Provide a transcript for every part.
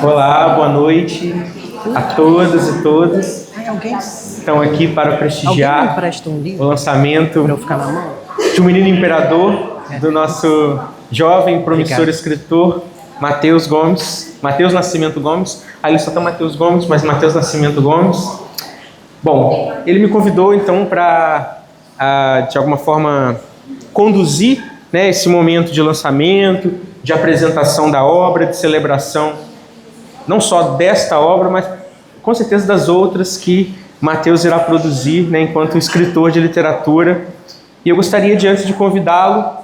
Olá, boa noite a todas e todos que estão aqui para prestigiar o lançamento de Um Menino Imperador, do nosso jovem promissor escritor Matheus Gomes, Matheus Nascimento Gomes. Ali só está Matheus Gomes, mas Matheus Nascimento Gomes. Bom, ele me convidou então para, de alguma forma, conduzir, né, esse momento de lançamento, de apresentação da obra, de celebração, não só desta obra, mas com certeza das outras que Matheus irá produzir, né, enquanto escritor de literatura. E eu gostaria, antes de convidá-lo,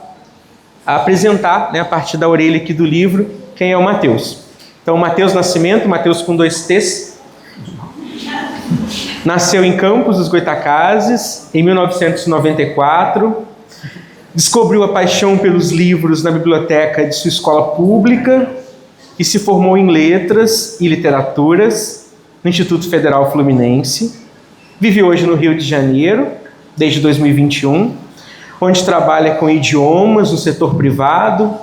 a apresentar, né, a partir da orelha aqui do livro, quem é o Matheus. Então, Matheus Nascimento, Matheus com 2 T's, nasceu em Campos dos Goytacazes, em 1994, descobriu a paixão pelos livros na biblioteca de sua escola pública e se formou em Letras e Literaturas no Instituto Federal Fluminense. Vive hoje no Rio de Janeiro, desde 2021, onde trabalha com idiomas no setor privado.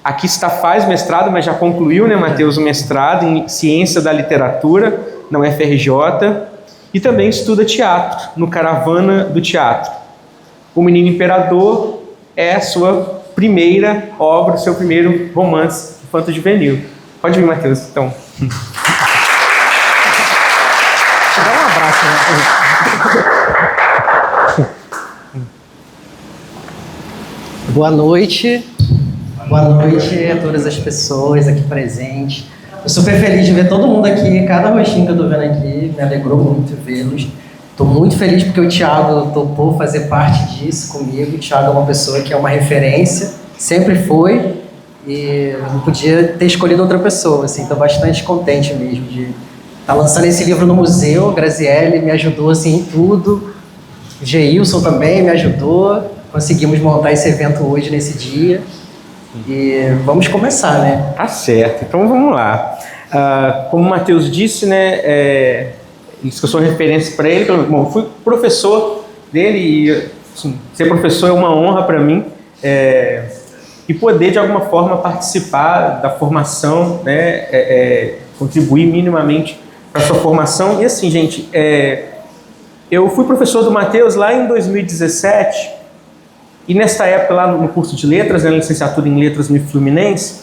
Aqui faz mestrado, mas já concluiu, né, Matheus, o mestrado em Ciência da Literatura na UFRJ, e também estuda teatro no Caravana do Teatro. O Menino Imperador é a sua primeira obra, seu primeiro romance infanto-juvenil. Pode vir, Matheus, então. Dá um abraço, né? Boa noite a todas as pessoas aqui presentes. Estou super feliz de ver todo mundo aqui, cada rostinho que eu estou vendo aqui, me alegrou muito vê-los. Estou muito feliz porque o Thiago topou fazer parte disso comigo. O Thiago é uma pessoa que é uma referência, sempre foi, e não podia ter escolhido outra pessoa. Estou bastante contente mesmo de estar lançando esse livro no museu. A Graziele me ajudou assim, em tudo, o Geilson também me ajudou. Conseguimos montar esse evento hoje, nesse dia. E vamos começar, né? Tá certo, então vamos lá. Como o Matheus disse, né, isso que eu sou referência para ele. Bom, fui professor dele e, assim, ser professor é uma honra para mim, e poder de alguma forma participar da formação, né, contribuir minimamente para a sua formação. E assim, gente, eu fui professor do Matheus lá em 2017. E nesta época, lá no curso de letras, né, licenciatura em letras no Fluminense,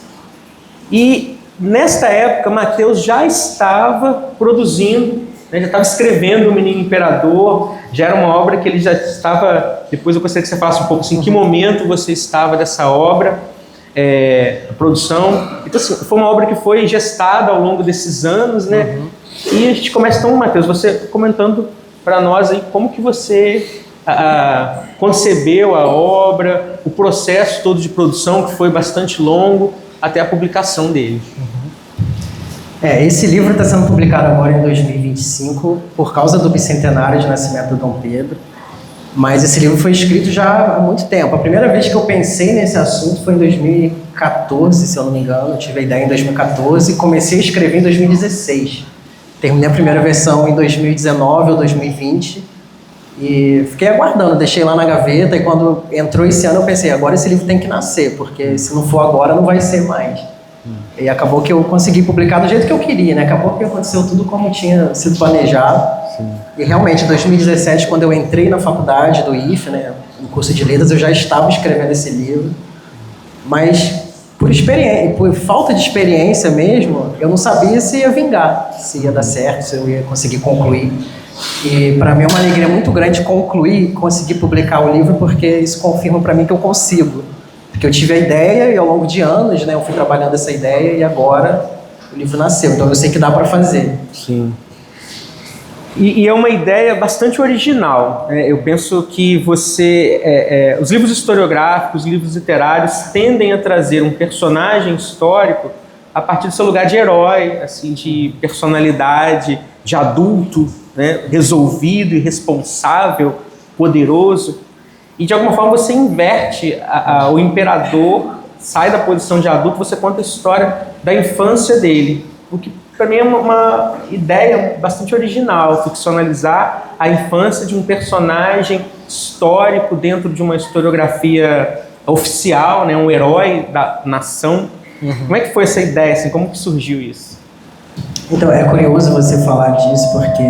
e nesta época, Matheus já estava produzindo, né, já estava escrevendo O Menino Imperador, já era uma obra que ele já estava. Depois eu gostaria que você falasse um pouco assim, em que momento você estava dessa obra, a produção. Então, assim, foi uma obra que foi gestada ao longo desses anos, né? E a gente começa então, Matheus, você comentando para nós aí como que você concebeu a obra, o processo todo de produção, que foi bastante longo, até a publicação dele. Esse livro está sendo publicado agora em 2025 por causa do bicentenário de nascimento do Dom Pedro, mas esse livro foi escrito já há muito tempo. A primeira vez que eu pensei nesse assunto foi em 2014, se eu não me engano. Eu tive a ideia em 2014 e comecei a escrever em 2016. Terminei a primeira versão em 2019 ou 2020 e fiquei aguardando, deixei lá na gaveta, e quando entrou esse ano eu pensei, agora esse livro tem que nascer, porque se não for agora não vai ser mais. E acabou que eu consegui publicar do jeito que eu queria, né? Acabou que aconteceu tudo como tinha sido planejado. Sim. E realmente, em 2017, quando eu entrei na faculdade do IF, né, no curso de letras, eu já estava escrevendo esse livro, mas por falta de experiência mesmo, eu não sabia se ia vingar, se ia dar certo, se eu ia conseguir concluir. E para mim é uma alegria muito grande concluir, conseguir publicar o livro, porque isso confirma para mim que eu consigo. Porque eu tive a ideia e ao longo de anos, né, eu fui trabalhando essa ideia e agora o livro nasceu. Então eu sei que dá para fazer. Sim. E é uma ideia bastante original. Eu penso que os livros historiográficos, os livros literários tendem a trazer um personagem histórico a partir do seu lugar de herói, assim, de personalidade, de adulto, né, resolvido e responsável, poderoso. E de alguma forma você inverte o imperador, sai da posição de adulto, você conta a história da infância dele. O que para mim é uma ideia bastante original, ficcionalizar a infância de um personagem histórico dentro de uma historiografia oficial, né, um herói da nação. Como é que foi essa ideia, assim, como que surgiu isso? Então, é curioso você falar disso, porque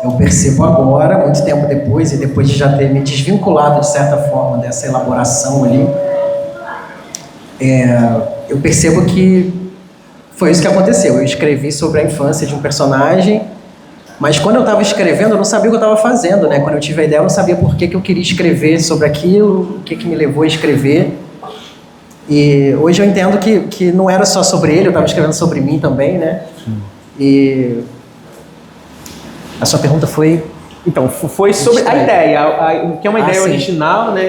eu percebo agora, muito tempo depois, e depois de já ter me desvinculado, de certa forma, dessa elaboração ali, eu percebo que foi isso que aconteceu. Eu escrevi sobre a infância de um personagem, mas quando eu estava escrevendo, eu não sabia o que eu estava fazendo, né? Quando eu tive a ideia, eu não sabia por que eu queria escrever sobre aquilo, o que me levou a escrever. E hoje eu entendo que não era só sobre ele, eu estava escrevendo sobre mim também, né? E a sua pergunta foi... Então, foi sobre a ideia, que é uma ideia original, né?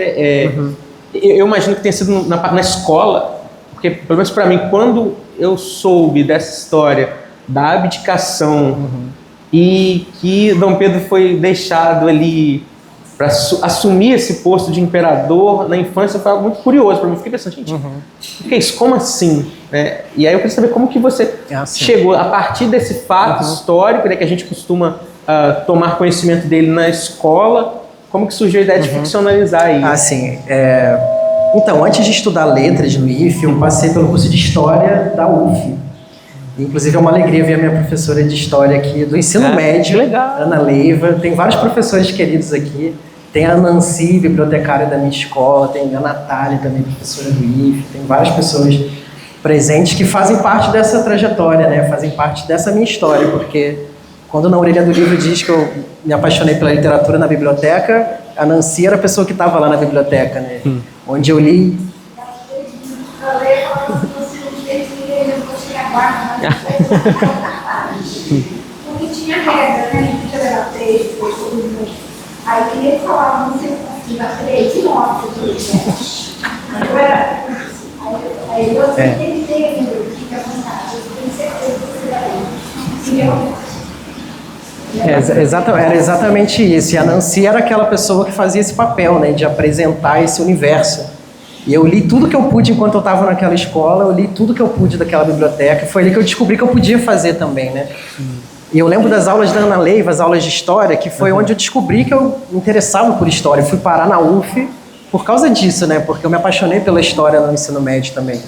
Eu imagino que tenha sido na escola, porque, pelo menos para mim, quando eu soube dessa história da abdicação e que Dom Pedro foi deixado ali para assumir esse posto de imperador na infância, foi algo muito curioso para mim. Fiquei pensando, gente, o que é isso? Como assim? Né? E aí eu queria saber como que você chegou, a partir desse fato histórico, né, que a gente costuma tomar conhecimento dele na escola, como que surgiu a ideia de ficcionalizar isso? Então, antes de estudar letras no IF, eu passei pelo curso de História da UF. Inclusive, é uma alegria ver a minha professora de História aqui do ensino médio, Ana Leiva. Tem vários professores queridos aqui. Tem a Nancy, bibliotecária da minha escola. Tem a Natália, também professora do IF. Tem várias pessoas presentes que fazem parte dessa trajetória, né? Fazem parte dessa minha história, porque quando na orelha do livro diz que eu me apaixonei pela literatura na biblioteca, a Nancy era a pessoa que estava lá na biblioteca, né? Onde eu li... Porque tinha regra, né? Tinha que levar 3, aí queria falar, não sei se dá 3, e mostra tudo, né? Aí eu tentei o que é vontade, eu tenho certeza que você vai Era exatamente isso. E a Nancy era aquela pessoa que fazia esse papel, né? De apresentar esse universo. E eu li tudo que eu pude enquanto eu estava naquela escola, eu li tudo que eu pude daquela biblioteca, e foi ali que eu descobri que eu podia fazer também, né? E eu lembro das aulas da Ana Leiva, as aulas de história, que foi onde eu descobri que eu me interessava por história. Eu fui parar na UF por causa disso, né? Porque eu me apaixonei pela história no ensino médio também.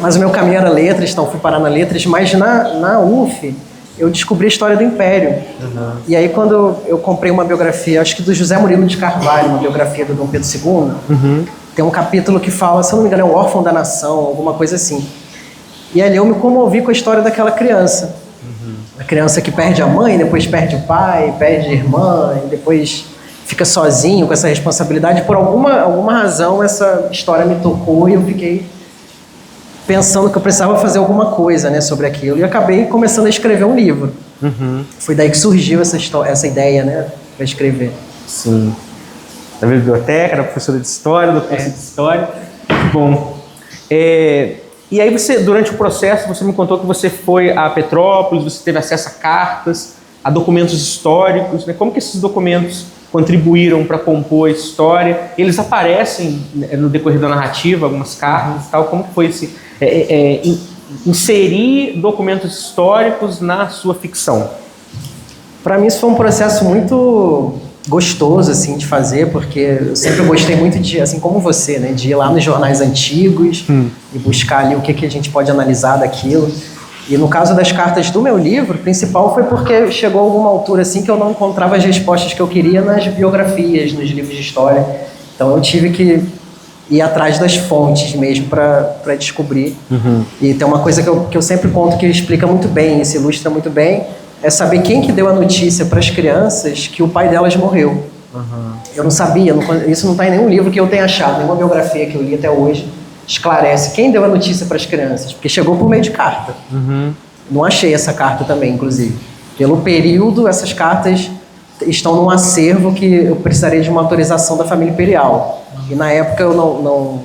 Mas o meu caminho era letras, então eu fui parar na letras, mas na UF eu descobri a história do Império. E aí quando eu comprei uma biografia, acho que do José Murilo de Carvalho, uma biografia do Dom Pedro II, tem um capítulo que fala, se eu não me engano, é o órfão da nação, alguma coisa assim. E ali eu me comovi com a história daquela criança. A criança que perde a mãe, depois perde o pai, perde a irmã, e depois fica sozinho com essa responsabilidade. Por alguma razão, essa história me tocou e eu fiquei pensando que eu precisava fazer alguma coisa, né, sobre aquilo. E acabei começando a escrever um livro. Foi daí que surgiu essa ideia, né, para escrever. Sim. Da biblioteca, da professora de história, do curso de história. Bom. E aí você, durante o processo, você me contou que você foi a Petrópolis, você teve acesso a cartas, a documentos históricos, né? Como que esses documentos contribuíram para compor a história? Eles aparecem no decorrer da narrativa, algumas cartas e tal. Como que foi inserir documentos históricos na sua ficção? Para mim isso foi um processo muito gostoso, assim, de fazer, porque eu sempre gostei muito de, assim como você, né, de ir lá nos jornais antigos e buscar ali o que a gente pode analisar daquilo. E no caso das cartas do meu livro, o principal foi porque chegou a alguma altura, assim, que eu não encontrava as respostas que eu queria nas biografias, nos livros de história. Então eu tive que ir atrás das fontes mesmo para descobrir. E tem uma coisa que eu sempre conto que explica muito bem, se ilustra muito bem, é saber quem que deu a notícia para as crianças que o pai delas morreu. Eu não sabia, isso não está em nenhum livro que eu tenha achado, nenhuma biografia que eu li até hoje esclarece quem deu a notícia para as crianças, porque chegou por meio de carta. Não achei essa carta também, inclusive. Pelo período, essas cartas estão num acervo que eu precisaria de uma autorização da família imperial. E na época eu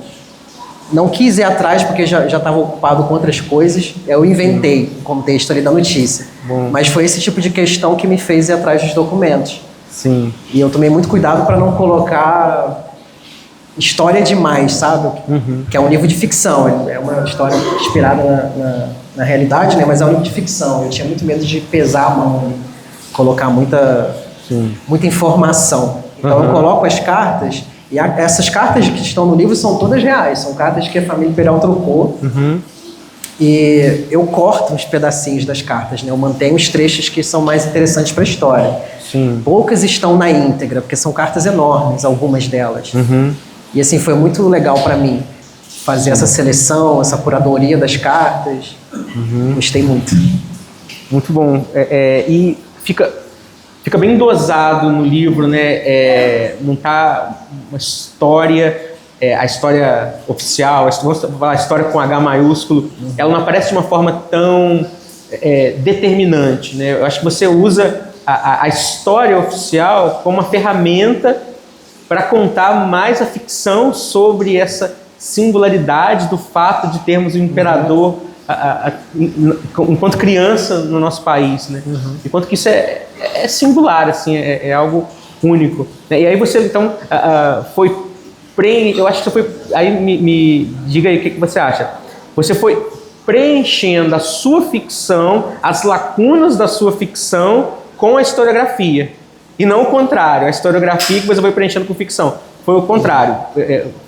não quis ir atrás porque já estava ocupado com outras coisas. Eu inventei o contexto ali da notícia. Mas foi esse tipo de questão que me fez ir atrás dos documentos. Sim. E eu tomei muito cuidado para não colocar história demais, sabe? Que é um livro de ficção. É uma história inspirada na realidade, né? Mas é um livro de ficção. Eu tinha muito medo de pesar a mão, colocar muita informação. Então eu coloco as cartas E essas cartas que estão no livro são todas reais, são cartas que a família imperial trocou. E eu corto uns pedacinhos das cartas, né? Eu mantenho os trechos que são mais interessantes para a história. Sim. Poucas estão na íntegra, porque são cartas enormes, algumas delas. E assim, foi muito legal para mim fazer essa seleção, essa curadoria das cartas. Gostei muito. Muito bom. E fica bem dosado no livro, né? Não tá uma história... a história oficial, a história com H maiúsculo, ela não aparece de uma forma tão determinante, né? Eu acho que você usa a história oficial como uma ferramenta para contar mais a ficção sobre essa singularidade do fato de termos um imperador enquanto criança no nosso país, né? Enquanto que isso é singular, assim, é algo único. E aí você, então, eu acho que você foi... Aí me diga aí o que você acha. Você foi preenchendo a sua ficção, as lacunas da sua ficção com a historiografia. E não o contrário, a historiografia que você foi preenchendo com ficção. Foi o contrário.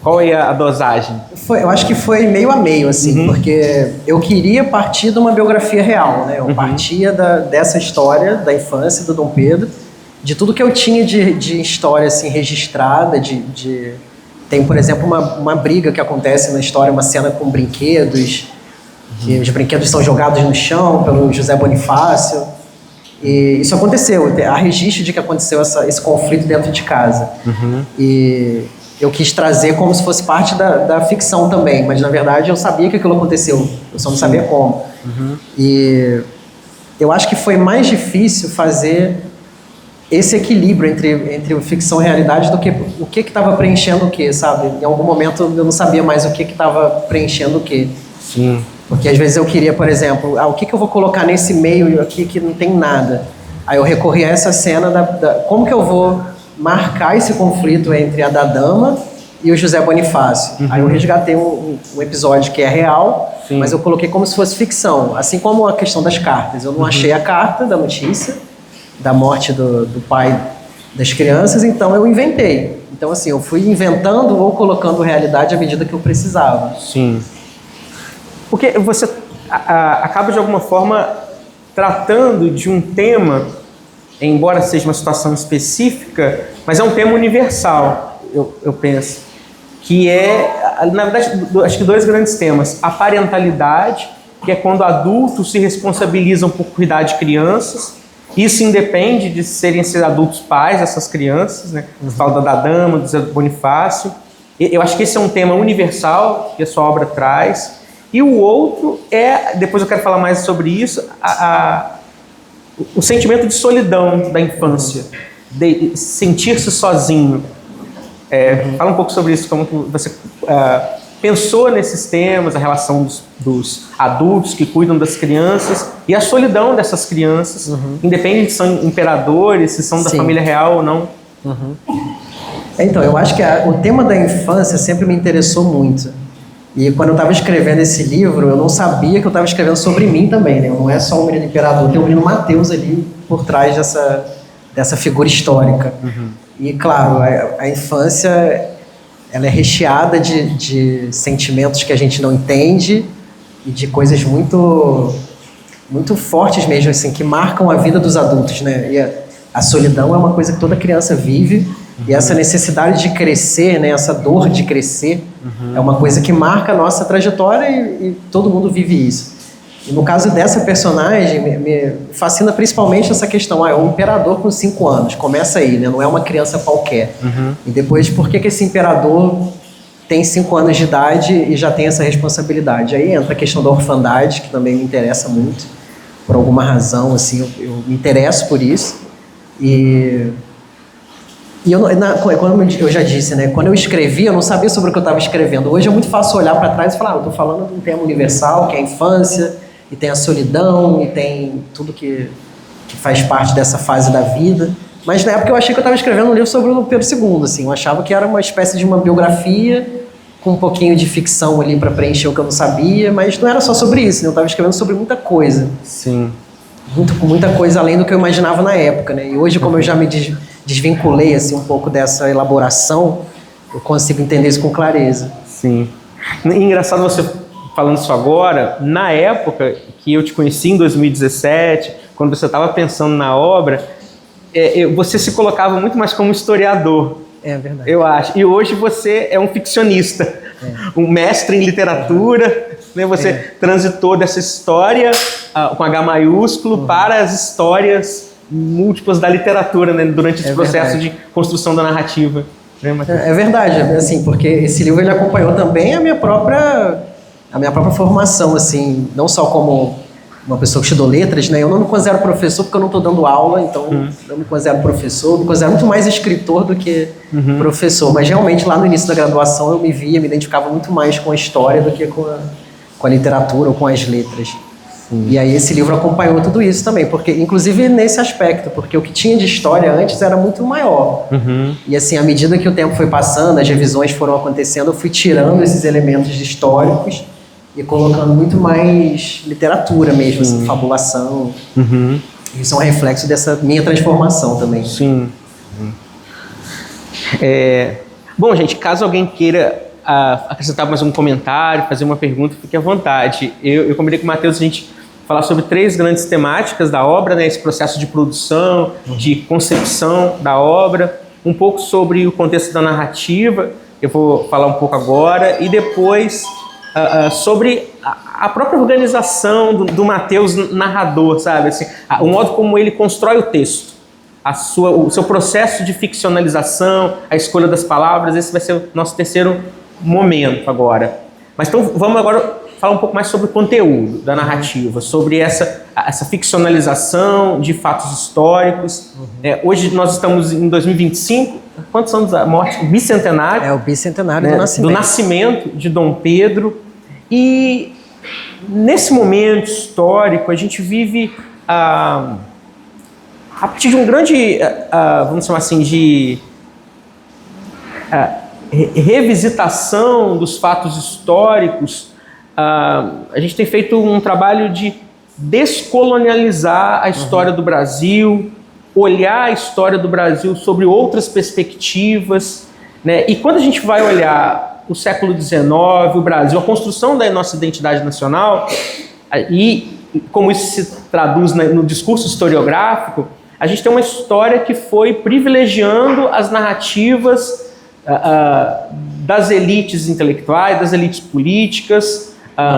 Qual é a dosagem? Eu acho que foi meio a meio, assim, porque eu queria partir de uma biografia real, né? Eu partia dessa história da infância do Dom Pedro, de tudo que eu tinha de história assim, registrada, Tem, por exemplo, uma briga que acontece na história, uma cena com brinquedos, que os brinquedos são jogados no chão pelo José Bonifácio. E isso aconteceu, há registro de que aconteceu esse conflito dentro de casa. E eu quis trazer como se fosse parte da ficção também, mas na verdade eu sabia que aquilo aconteceu, eu só não sabia como. E eu acho que foi mais difícil fazer esse equilíbrio entre ficção e realidade do que o que estava preenchendo o que, sabe? Em algum momento eu não sabia mais o que estava preenchendo o que. Sim. Porque às vezes eu queria, por exemplo, o que eu vou colocar nesse meio aqui que não tem nada? Aí eu recorri a essa cena como que eu vou marcar esse conflito entre a da dama e o José Bonifácio. Aí eu resgatei um episódio que é real, mas eu coloquei como se fosse ficção. Assim como a questão das cartas. Eu não achei a carta da notícia da morte do pai das crianças, então eu inventei. Então, assim, eu fui inventando ou colocando realidade à medida que eu precisava. Sim. Porque você acaba, de alguma forma, tratando de um tema, embora seja uma situação específica, mas é um tema universal, eu penso, que na verdade, acho que 2 grandes temas. A parentalidade, que é quando adultos se responsabilizam por cuidar de crianças. Isso independe de serem adultos pais dessas crianças, né? Fala da dama, do Zé Bonifácio. Eu acho que esse é um tema universal que a sua obra traz. E o outro depois eu quero falar mais sobre isso, o sentimento de solidão da infância, de sentir-se sozinho. Fala um pouco sobre isso, como que você pensou nesses temas, a relação dos adultos que cuidam das crianças e a solidão dessas crianças, independente se são imperadores, se são da família real ou não. Então, eu acho que o tema da infância sempre me interessou muito. E quando eu estava escrevendo esse livro, eu não sabia que eu estava escrevendo sobre mim também, né? Não é só o menino imperador, tem o menino Mateus ali por trás dessa figura histórica. E, claro, a infância ela é recheada de sentimentos que a gente não entende e de coisas muito, muito fortes mesmo, assim, que marcam a vida dos adultos, né? E a solidão é uma coisa que toda criança vive. E essa necessidade de crescer, né, essa dor de crescer, é uma coisa que marca a nossa trajetória e todo mundo vive isso. E no caso dessa personagem, me fascina principalmente essa questão. É um imperador com 5 anos, começa aí, né, não é uma criança qualquer. E depois, por que esse imperador tem 5 anos de idade e já tem essa responsabilidade? Aí entra a questão da orfandade, que também me interessa muito, por alguma razão, assim, eu me interesso por isso. E como eu já disse, né, quando eu escrevi, eu não sabia sobre o que eu estava escrevendo. Hoje é muito fácil olhar para trás e falar, eu estou falando de um tema universal, que é a infância, e tem a solidão, e tem tudo que faz parte dessa fase da vida. Mas na época eu achei que eu estava escrevendo um livro sobre o Pedro II, assim, eu achava que era uma espécie de uma biografia, com um pouquinho de ficção ali para preencher o que eu não sabia, mas não era só sobre isso, né, eu estava escrevendo sobre muita coisa. Sim. Muita coisa além do que eu imaginava na época, né, e hoje, como eu já me desvinculei assim, um pouco dessa elaboração, eu consigo entender isso com clareza. Sim. E engraçado você falando isso agora, na época que eu te conheci, em 2017, quando você estava pensando na obra, você se colocava muito mais como historiador. É verdade. Eu acho. E hoje você é um ficcionista, um mestre em literatura, né? Você transitou dessa história com H maiúsculo para as histórias múltiplas da literatura, né? Durante esse processo de construção da narrativa. Né, é verdade, assim, porque esse livro ele acompanhou também a minha própria formação, assim, não só como uma pessoa que estudou letras, né? Eu não me considero professor porque eu não estou dando aula, então eu me considero professor, me considero muito mais escritor do que professor, mas realmente lá no início da graduação eu me identificava muito mais com a história do que com a literatura ou com as letras. E aí esse livro acompanhou tudo isso também, porque inclusive nesse aspecto, porque o que tinha de história antes era muito maior. E assim, à medida que o tempo foi passando, as revisões foram acontecendo, eu fui tirando esses elementos históricos e colocando muito mais literatura mesmo, assim, fabulação. Isso é um reflexo dessa minha transformação também. Sim. Bom, gente, caso alguém queira acrescentar mais um comentário, fazer uma pergunta, fique à vontade. Eu combinei com o Matheus a gente falar sobre 3 grandes temáticas da obra, né? Esse processo de produção, de concepção da obra, um pouco sobre o contexto da narrativa, eu vou falar um pouco agora, e depois sobre a própria organização do Matheus narrador, sabe? Assim, o modo como ele constrói o texto, o seu processo de ficcionalização, a escolha das palavras. Esse vai ser o nosso terceiro momento agora. Mas então vamos agora falar um pouco mais sobre o conteúdo da narrativa, sobre essa ficcionalização de fatos históricos. Hoje nós estamos em 2025, quantos anos da morte? O bicentenário. É o bicentenário, né? do nascimento. Do nascimento de Dom Pedro. E nesse momento histórico a gente vive a partir de um grande, vamos chamar assim, de revisitação dos fatos históricos. A gente tem feito um trabalho de descolonializar a história do Brasil, olhar a história do Brasil sobre outras perspectivas, né? E quando a gente vai olhar o século XIX, o Brasil, a construção da nossa identidade nacional, e como isso se traduz no discurso historiográfico, a gente tem uma história que foi privilegiando as narrativas das elites intelectuais, das elites políticas,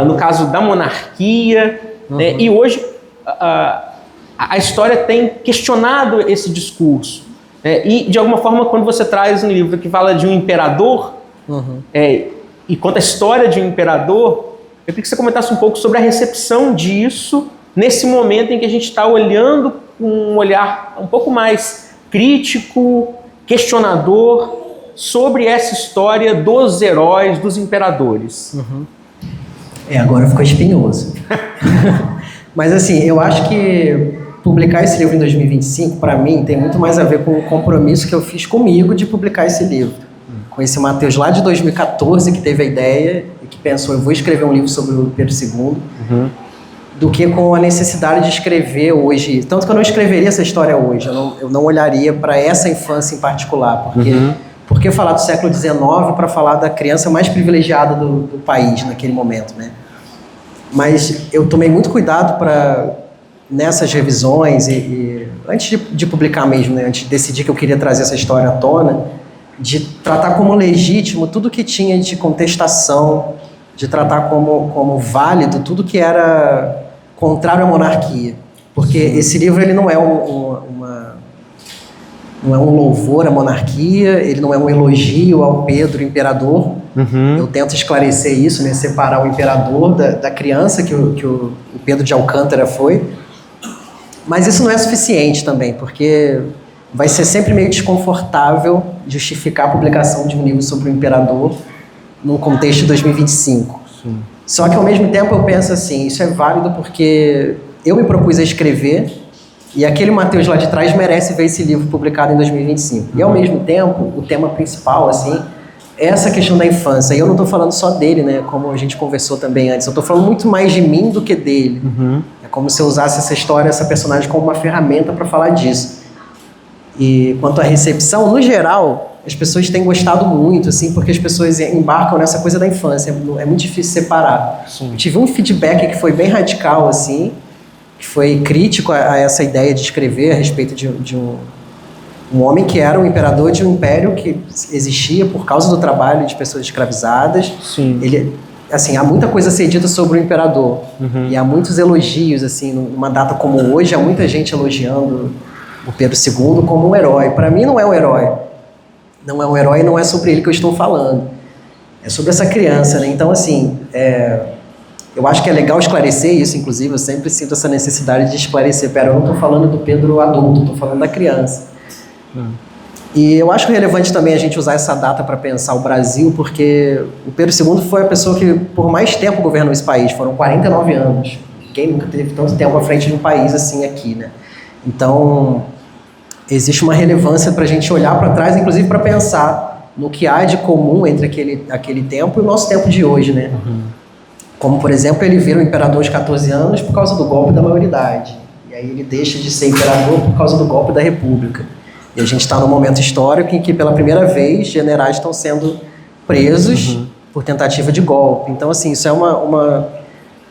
no caso da monarquia, né? E hoje a história tem questionado esse discurso, né? E de alguma forma, quando você traz um livro que fala de um imperador, e conta a história de um imperador, eu queria que você comentasse um pouco sobre a recepção disso nesse momento em que a gente está olhando com um olhar um pouco mais crítico, questionador, sobre essa história dos heróis, dos imperadores. Agora ficou espinhoso. Mas assim, eu acho que publicar esse livro em 2025, para mim, tem muito mais a ver com o compromisso que eu fiz comigo de publicar esse livro. Com esse Matheus lá de 2014, que teve a ideia e que pensou, eu vou escrever um livro sobre o Pedro II, do que com a necessidade de escrever hoje. Tanto que eu não escreveria essa história hoje, eu não olharia para essa infância em particular, porque falar do século XIX para falar da criança mais privilegiada do país naquele momento, né? Mas eu tomei muito cuidado para, nessas revisões, e antes de publicar mesmo, né, antes de decidir que eu queria trazer essa história à tona, de tratar como legítimo tudo que tinha de contestação, de tratar como válido tudo que era contrário à monarquia. Porque esse livro ele não é não é um louvor à monarquia, ele não é um elogio ao Pedro imperador. Eu tento esclarecer isso, né, separar o imperador da criança que o Pedro de Alcântara foi. Mas isso não é suficiente também, porque vai ser sempre meio desconfortável justificar a publicação de um livro sobre o imperador no contexto de 2025. Só que ao mesmo tempo eu penso assim, isso é válido porque eu me propus a escrever e aquele Matheus lá de trás merece ver esse livro publicado em 2025. E ao mesmo tempo, o tema principal, assim, é essa questão da infância. E eu não estou falando só dele, né, como a gente conversou também antes, eu estou falando muito mais de mim do que dele. É como se eu usasse essa história, essa personagem como uma ferramenta para falar disso. E quanto à recepção, no geral, as pessoas têm gostado muito, assim, porque as pessoas embarcam nessa coisa da infância. É muito difícil separar. Sim. Eu tive um feedback que foi bem radical, assim, que foi crítico a essa ideia de escrever a respeito de um homem que era o imperador de um império que existia por causa do trabalho de pessoas escravizadas. Sim. Ele, assim, há muita coisa a ser dita sobre o imperador. E há muitos elogios, assim, numa data como hoje, há muita gente elogiando o Pedro II como um herói. Para mim não é um herói. Não é um herói, não é sobre ele que eu estou falando. É sobre essa criança, né? Então, assim, eu acho que é legal esclarecer isso, inclusive, eu sempre sinto essa necessidade de esclarecer. Pera, eu não estou falando do Pedro adulto, estou falando da criança. E eu acho relevante também a gente usar essa data para pensar o Brasil, porque o Pedro II foi a pessoa que por mais tempo governou esse país, foram 49 anos. Quem nunca teve tanto tempo à frente de um país assim aqui, né? Então, existe uma relevância para a gente olhar para trás, inclusive para pensar no que há de comum entre aquele tempo e o nosso tempo de hoje, né? Como, por exemplo, ele vira o imperador de 14 anos por causa do golpe da maioridade. E aí ele deixa de ser imperador por causa do golpe da república. E a gente está num momento histórico em que, pela primeira vez, generais estão sendo presos por tentativa de golpe. Então, assim, isso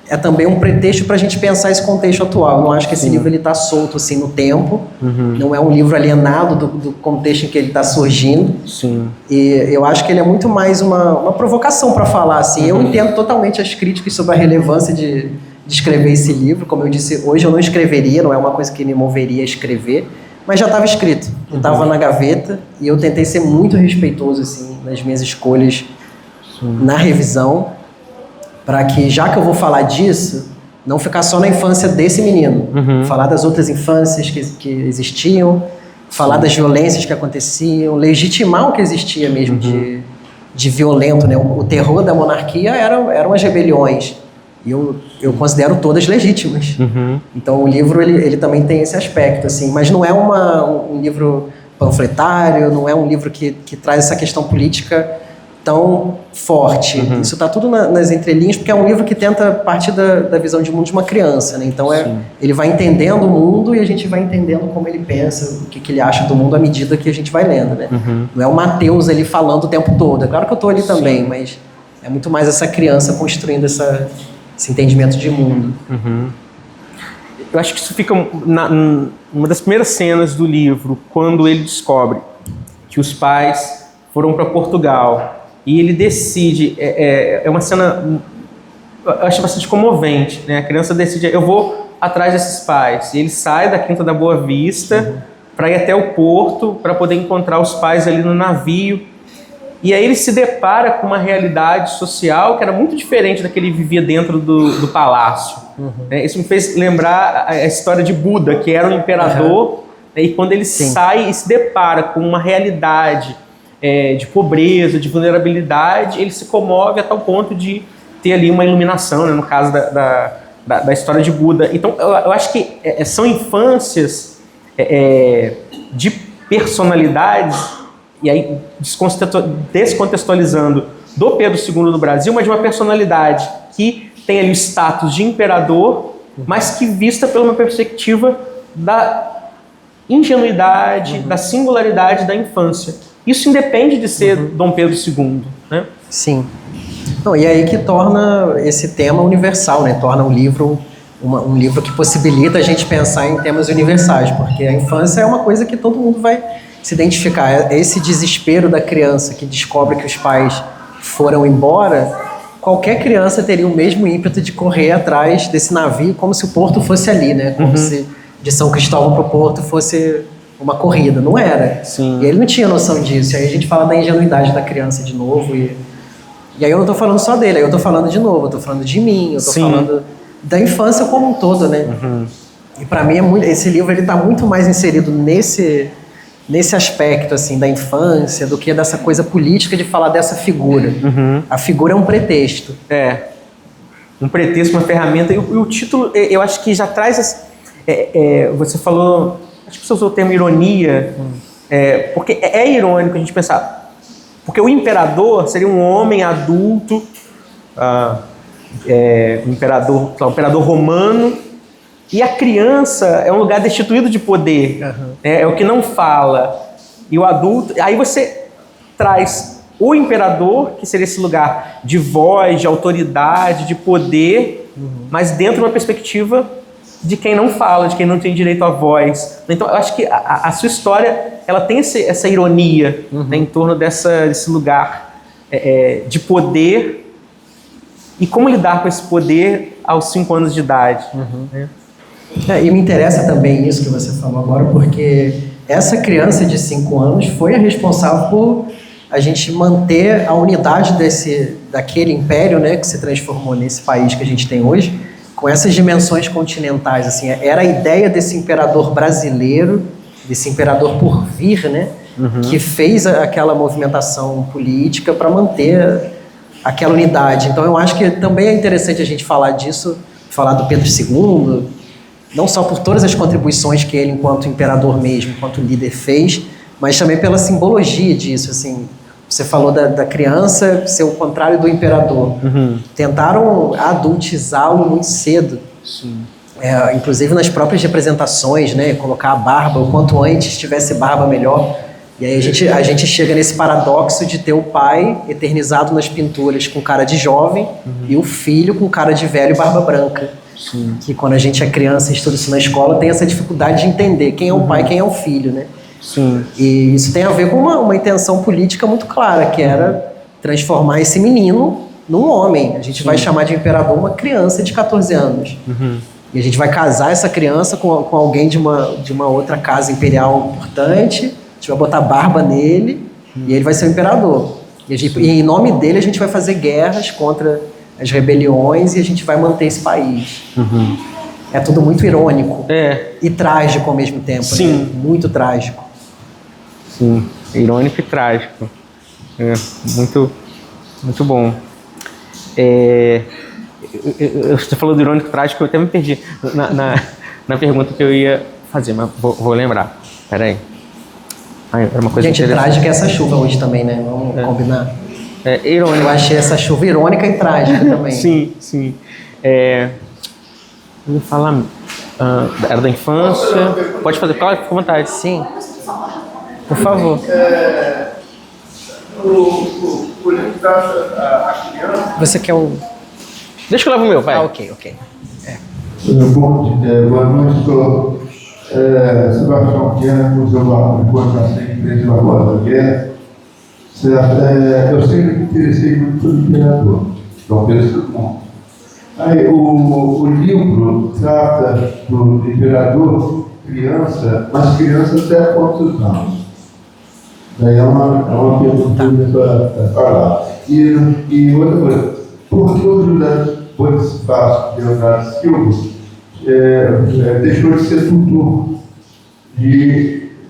é também um pretexto para a gente pensar esse contexto atual. Eu não acho que esse livro está solto assim, no tempo. Não é um livro alienado do contexto em que ele está surgindo. Sim. E eu acho que ele é muito mais uma provocação para falar. Assim. Eu entendo totalmente as críticas sobre a relevância de escrever esse livro. Como eu disse, hoje eu não escreveria, não é uma coisa que me moveria a escrever. Mas já estava escrito, estava na gaveta e eu tentei ser muito respeitoso assim, nas minhas escolhas na revisão, para que, já que eu vou falar disso, não ficar só na infância desse menino, falar das outras infâncias que existiam, falar das violências que aconteciam, legitimar o que existia mesmo de violento, né? O terror da monarquia eram as rebeliões. E eu considero todas legítimas. Então o livro ele também tem esse aspecto, assim, mas não é um livro panfletário, não é um livro que traz essa questão política tão forte. Isso está tudo nas entrelinhas, porque é um livro que tenta partir da visão de mundo de uma criança, né? Então ele vai entendendo o mundo e a gente vai entendendo como ele pensa, o que ele acha do mundo à medida que a gente vai lendo, né? Não é o Mateus ali falando o tempo todo. É claro que eu estou ali também, mas é muito mais essa criança construindo esse entendimento de mundo. Eu acho que isso fica numa das primeiras cenas do livro, quando ele descobre que os pais foram para Portugal e ele decide, é uma cena, eu acho bastante comovente, né? A criança decide, eu vou atrás desses pais, e ele sai da Quinta da Boa Vista para ir até o porto, para poder encontrar os pais ali no navio. E aí ele se depara com uma realidade social que era muito diferente da que ele vivia dentro do palácio. Isso me fez lembrar a história de Buda, que era um imperador, e quando ele sai e se depara com uma realidade de pobreza, de vulnerabilidade, ele se comove a tal ponto de ter ali uma iluminação, né, no caso da história de Buda. Então eu acho que são infâncias de personalidades, e aí descontextualizando, do Pedro II no Brasil, mas de uma personalidade que tem ali o status de imperador, mas que vista por uma perspectiva da ingenuidade, da singularidade da infância. Isso independe de ser Dom Pedro II, né? Sim. Não, e aí que torna esse tema universal, né? Torna um livro que possibilita a gente pensar em temas universais, porque a infância é uma coisa que todo mundo vai se identificar. Esse desespero da criança que descobre que os pais foram embora, qualquer criança teria o mesmo ímpeto de correr atrás desse navio como se o porto fosse ali, né? Como se de São Cristóvão para o porto fosse uma corrida. Não era. Sim. E ele não tinha noção disso. E aí a gente fala da ingenuidade da criança de novo. E aí eu não estou falando só dele, aí eu estou falando de novo, eu estou falando de mim, eu estou falando da infância como um todo, né? E para mim esse livro ele está muito mais inserido nesse aspecto assim da infância do que dessa coisa política de falar dessa figura. A figura é um pretexto. Um pretexto, uma ferramenta. E o título, eu acho que já traz... você falou... Acho que você usou o termo ironia. Porque é irônico a gente pensar... Porque o imperador seria um homem adulto, um imperador romano, e a criança é um lugar destituído de poder, é o que não fala. E o adulto... Aí você traz o imperador, que seria esse lugar de voz, de autoridade, de poder, mas dentro de uma perspectiva de quem não fala, de quem não tem direito à voz. Então, eu acho que a sua história, ela tem essa ironia, né, em torno desse lugar de poder e como lidar com esse poder aos 5 anos de idade. Né? E me interessa também isso que você falou agora, porque essa criança de 5 anos foi a responsável por a gente manter a unidade daquele império, né, que se transformou nesse país que a gente tem hoje, com essas dimensões continentais. Assim, era a ideia desse imperador brasileiro, desse imperador por vir, né, que fez aquela movimentação política para manter aquela unidade. Então eu acho que também é interessante a gente falar disso, falar do Pedro II, não só por todas as contribuições que ele, enquanto imperador mesmo, enquanto líder, fez, mas também pela simbologia disso. Assim, você falou da criança ser o contrário do imperador. Tentaram adultizá-lo muito cedo. Inclusive nas próprias representações, né, colocar a barba, o quanto antes tivesse barba melhor. E aí a gente chega nesse paradoxo de ter o pai eternizado nas pinturas com cara de jovem e o filho com cara de velho e barba branca. Que quando a gente é criança e estuda isso na escola, tem essa dificuldade de entender quem é o pai e quem é o filho, né? E isso tem a ver com uma intenção política muito clara, que era transformar esse menino num homem. A gente vai chamar de imperador uma criança de 14 anos. E a gente vai casar essa criança com alguém de uma outra casa imperial importante, a gente vai botar barba nele e ele vai ser o imperador. E em nome dele a gente vai fazer guerras contra as rebeliões e a gente vai manter esse país. É tudo muito irônico e trágico ao mesmo tempo. Né? Muito trágico. Sim, irônico e trágico. Muito, muito bom. Você falou do irônico e trágico, eu até me perdi na pergunta que eu ia fazer, mas vou lembrar. Peraí. Era uma coisa gente, trágica é essa chuva hoje também, né? Vamos combinar. Irônico. Eu achei essa chuva irônica e trágica também. Sim. Eu ia falar... era da infância... Pode fazer, fica à vontade. Sim. Por favor. O livro trata a criança... Você quer o... Deixa que eu levo o meu, vai. Ok. Boa noite, sou Sebastião Guerra, Museu da Importação e Empresa Lagoa da Guerra. Eu sempre me interessei muito pelo imperador, Dom Pedro II. Aí, o livro trata do imperador criança, mas criança até quantos anos? Daí é uma pergunta para falar. E outra coisa, por que o José Bonifácio de Leonardo Silva deixou de ser tutor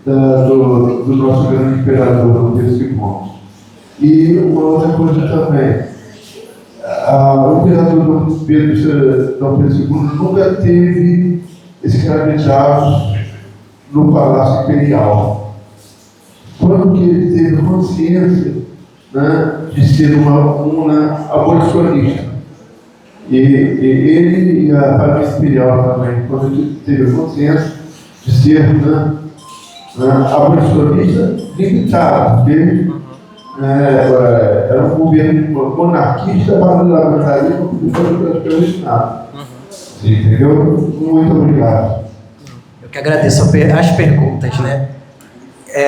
do nosso grande imperador, Dom Pedro II? E uma outra coisa também, o imperador Dom Pedro II nunca teve escravizados no Palácio Imperial. Quando que ele teve consciência, né, de ser uma abolicionista? E ele e a família imperial também, quando ele teve consciência de ser abolicionista limitado, porque era um governo monarquista, parlamentarismo, que foi tradicional. Entendeu? Muito obrigado. Eu que agradeço as perguntas, né?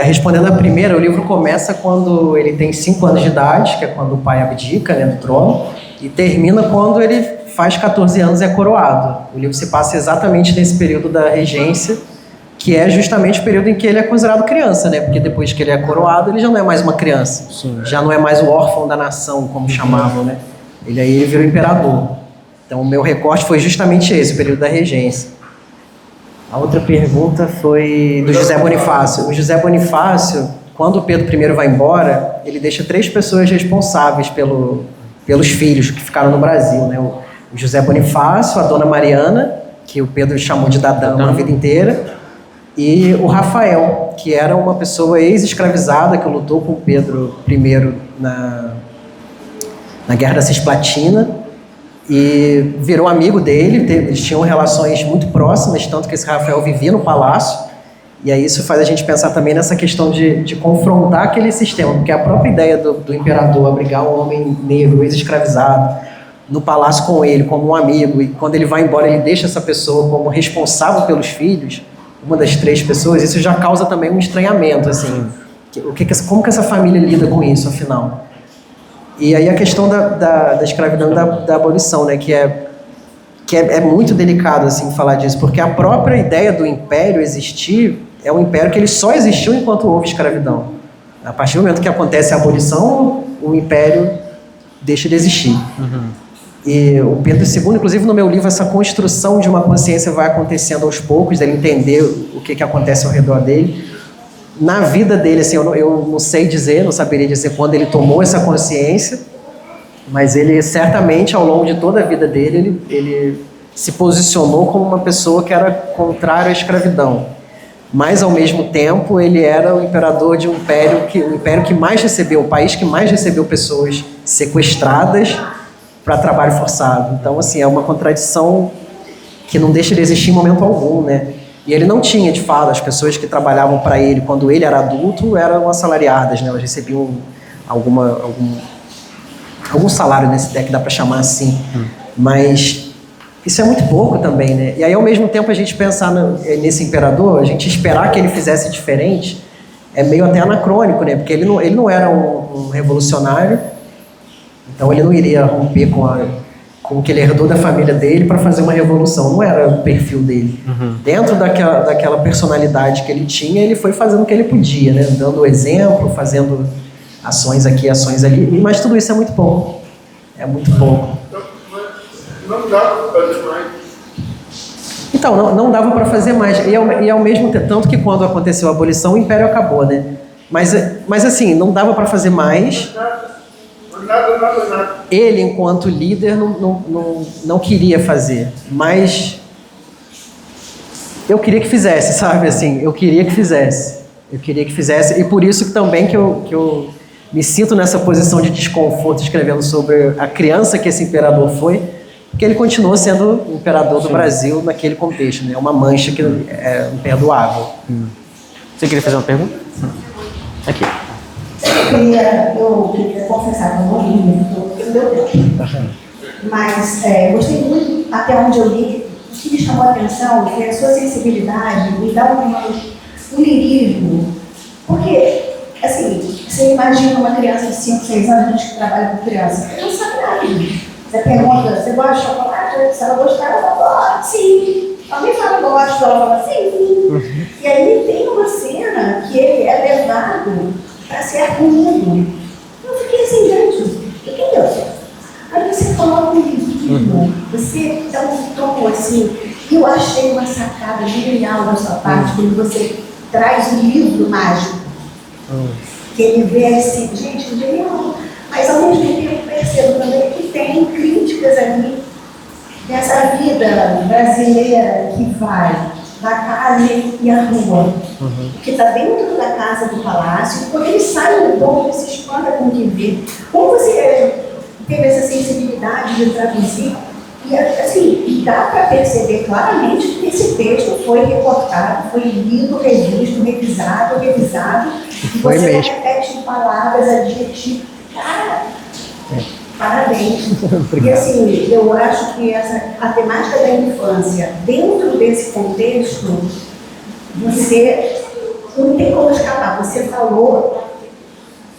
Respondendo a primeira, o livro começa quando ele tem 5 anos de idade, que é quando o pai abdica, né, do trono, e termina quando ele faz 14 anos e é coroado. O livro se passa exatamente nesse período da regência, que é justamente o período em que ele é considerado criança, né? Porque depois que ele é coroado, ele já não é mais uma criança. Já não é mais o órfão da nação, como chamavam, né? Ele virou imperador. Então, o meu recorte foi justamente esse, o período da regência. A outra pergunta foi do José Bonifácio. O José Bonifácio, quando o Pedro I vai embora, ele deixa 3 pessoas responsáveis pelos filhos que ficaram no Brasil, né? O José Bonifácio, a Dona Mariana, que o Pedro chamou de Dadama a vida inteira, e o Rafael, que era uma pessoa ex-escravizada que lutou com o Pedro I na Guerra da Cisplatina e virou amigo dele. Eles tinham relações muito próximas, tanto que esse Rafael vivia no palácio E aí isso faz a gente pensar também nessa questão de confrontar aquele sistema, porque a própria ideia do imperador abrigar um homem negro, ex-escravizado, no palácio com ele, como um amigo, e quando ele vai embora ele deixa essa pessoa como responsável pelos filhos, uma das 3 pessoas, isso já causa também um estranhamento, assim, como que essa família lida com isso, afinal? E aí a questão da escravidão e da abolição, né, que é muito delicado, assim, falar disso, porque a própria ideia do império existir é um império que ele só existiu enquanto houve escravidão. A partir do momento que acontece a abolição, o império deixa de existir. E o Pedro II, inclusive no meu livro, essa construção de uma consciência vai acontecendo aos poucos, dele entender o que acontece ao redor dele. Na vida dele, assim, eu não sei dizer, não saberia dizer quando ele tomou essa consciência, mas ele certamente, ao longo de toda a vida dele, ele se posicionou como uma pessoa que era contrária à escravidão. Mas, ao mesmo tempo, ele era o imperador de um império o império que mais recebeu, o país que mais recebeu pessoas sequestradas para trabalho forçado. Então, assim, é uma contradição que não deixa de existir em momento algum, né? E ele não tinha, de fato, as pessoas que trabalhavam para ele quando ele era adulto eram assalariadas, né? Elas recebiam algum salário nesse que dá para chamar assim. Mas isso é muito pouco também, né? E aí, ao mesmo tempo, a gente pensar nesse imperador, a gente esperar que ele fizesse diferente, é meio até anacrônico, né? Porque ele não era um revolucionário, então ele não iria romper com o que ele herdou da família dele para fazer uma revolução. Não era o perfil dele. Dentro daquela personalidade que ele tinha, ele foi fazendo o que ele podia, né? Dando o exemplo, fazendo ações aqui, ações ali. Mas tudo isso é muito pouco. É muito pouco. Não dá para fazer mais. Então, não dava para fazer mais. E ao mesmo tempo, tanto que quando aconteceu a abolição, o império acabou, né? Mas assim, não dava para fazer mais. Nada. Ele, enquanto líder, não queria fazer. Mas eu queria que fizesse, sabe? Assim, eu queria que fizesse. E por isso que também que eu me sinto nessa posição de desconforto escrevendo sobre a criança que esse imperador foi, porque ele continuou sendo imperador do Brasil naquele contexto, né? Uma mancha que é imperdoável. Você queria fazer uma pergunta? Aqui. Eu queria confessar que eu não li muito, não deu tempo. Mas gostei muito, até onde eu li, o que me chamou a atenção foi a sua sensibilidade, me dá um lirismo. Porque, assim, você imagina uma criança de 5, 6 anos, a gente que trabalha com criança, ela não sabe nada. Você pergunta, você gosta de chocolate? Se ela gostar, ela fala, sim. Alguém fala, gosto, ela fala, sim. E aí tem uma cena que ele é levado para ser comido. Eu fiquei assim, gente, o que é isso? Aí você coloca um livro, você dá um tom assim, e eu achei uma sacada genial da sua parte, quando você traz um livro mágico, que ele vê assim, gente, genial. Mas ao mesmo tempo eu percebo também que tem críticas ali dessa vida brasileira que vai da casa e a rua, que está dentro da casa do palácio, quando ele sai do ponto, ele se espanta com o que vê. Como você teve essa sensibilidade de traduzir? E assim, dá para perceber claramente que esse texto foi recortado, foi lido, revisto, revisado, e foi você mesmo. repete em palavras, adjetivos. Cara, parabéns. Porque assim, eu acho que a temática da infância, dentro desse contexto, você não tem como escapar. Você falou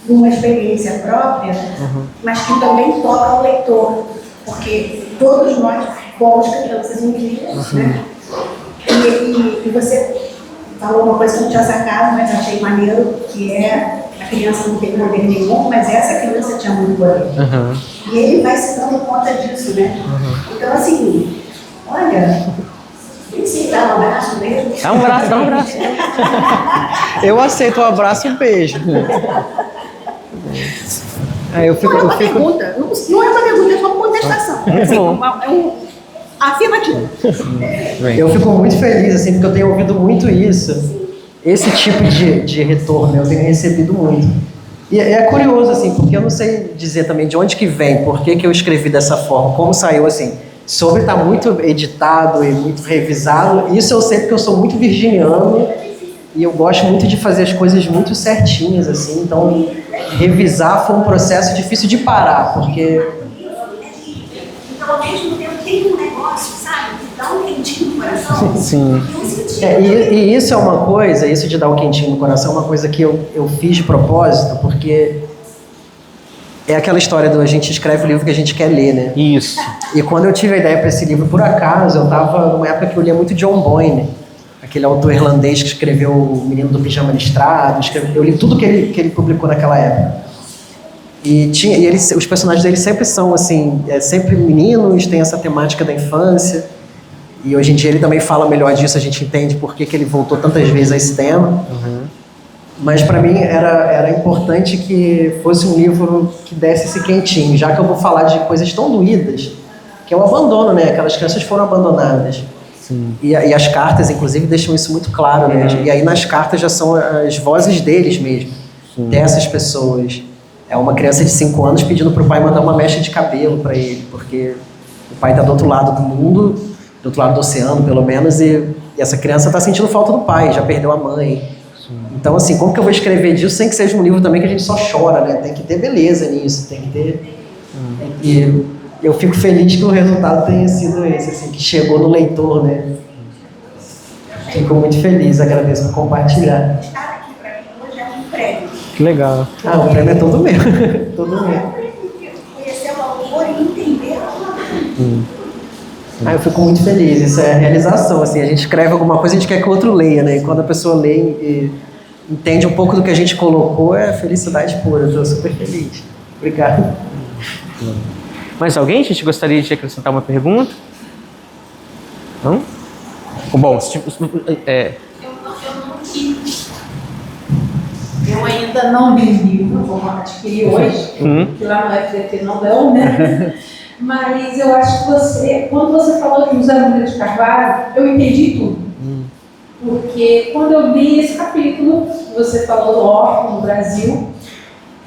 de uma experiência própria, mas que também toca o leitor. Porque todos nós fomos crianças indígenas, né? E você falou uma coisa que eu não tinha sacado, mas achei maneiro, que é a criança não tem poder nenhum, mas essa criança tinha muito poder. E ele vai se dando conta disso, né? Então, assim, olha, tem que se dar um abraço mesmo. Dá um abraço. Eu aceito o abraço e um beijo. Eu fico... Pergunta, não é uma pergunta, é só uma contestação. Assim, é um afirmativo. Eu fico muito feliz, assim, porque eu tenho ouvido muito isso. Esse tipo de retorno eu tenho recebido muito. E é curioso, assim, porque eu não sei dizer também de onde que vem, por que eu escrevi dessa forma, como saiu, assim. Sobre estar muito editado e muito revisado, isso eu sei porque eu sou muito virginiano e eu gosto muito de fazer as coisas muito certinhas, assim, então revisar foi um processo difícil de parar, porque... Então, ao mesmo tempo, tem um negócio, sabe? Que dá um quentinho no coração. Sim. E isso é uma coisa, isso de dar o quentinho no coração é uma coisa que eu fiz de propósito, porque é aquela história do a gente escreve o livro que a gente quer ler, né? Isso. E quando eu tive a ideia para esse livro, por acaso, eu estava numa época que eu lia muito John Boyne, aquele autor irlandês que escreveu O Menino do Pijama Listrado, eu li tudo que ele publicou naquela época. E os personagens dele sempre são assim, sempre meninos, tem essa temática da infância. E hoje em dia ele também fala melhor disso, a gente entende por que ele voltou tantas vezes a esse tema. Uhum. Mas para mim era importante que fosse um livro que desse esse quentinho, já que eu vou falar de coisas tão doídas, que é o abandono, né? Aquelas crianças foram abandonadas. Sim. E as cartas, inclusive, deixam isso muito claro, né? E aí nas cartas já são as vozes deles mesmo, dessas pessoas. É uma criança de 5 anos pedindo pro pai mandar uma mecha de cabelo para ele, porque o pai tá do outro lado do mundo, do outro lado do oceano, pelo menos, e essa criança tá sentindo falta do pai, já perdeu a mãe. Então, assim, como que eu vou escrever disso sem que seja um livro também que a gente só chora, né? Tem que ter beleza nisso, tem que ter... E eu fico feliz que o resultado tenha sido esse, assim, que chegou no leitor, né? Fico muito feliz, agradeço por compartilhar. Estar aqui para mim hoje é um prêmio. Que legal. Ah, o prêmio é todo meu, todo meu. Conhecer o autor e entender Ah, eu fico muito feliz, isso é realização, assim, a gente escreve alguma coisa, a gente quer que o outro leia, né? E quando a pessoa lê e entende um pouco do que a gente colocou, é felicidade pura, eu tô super feliz. Obrigado. Mais alguém? A gente gostaria de acrescentar uma pergunta? Não? Bom, eu ainda não li o livro, vou adquirir hoje, que lá no FDT não deu, né? Mas eu acho que quando você falou de José Moreira de Carvalho, eu entendi tudo. Porque quando eu li esse capítulo, você falou do órfão no Brasil,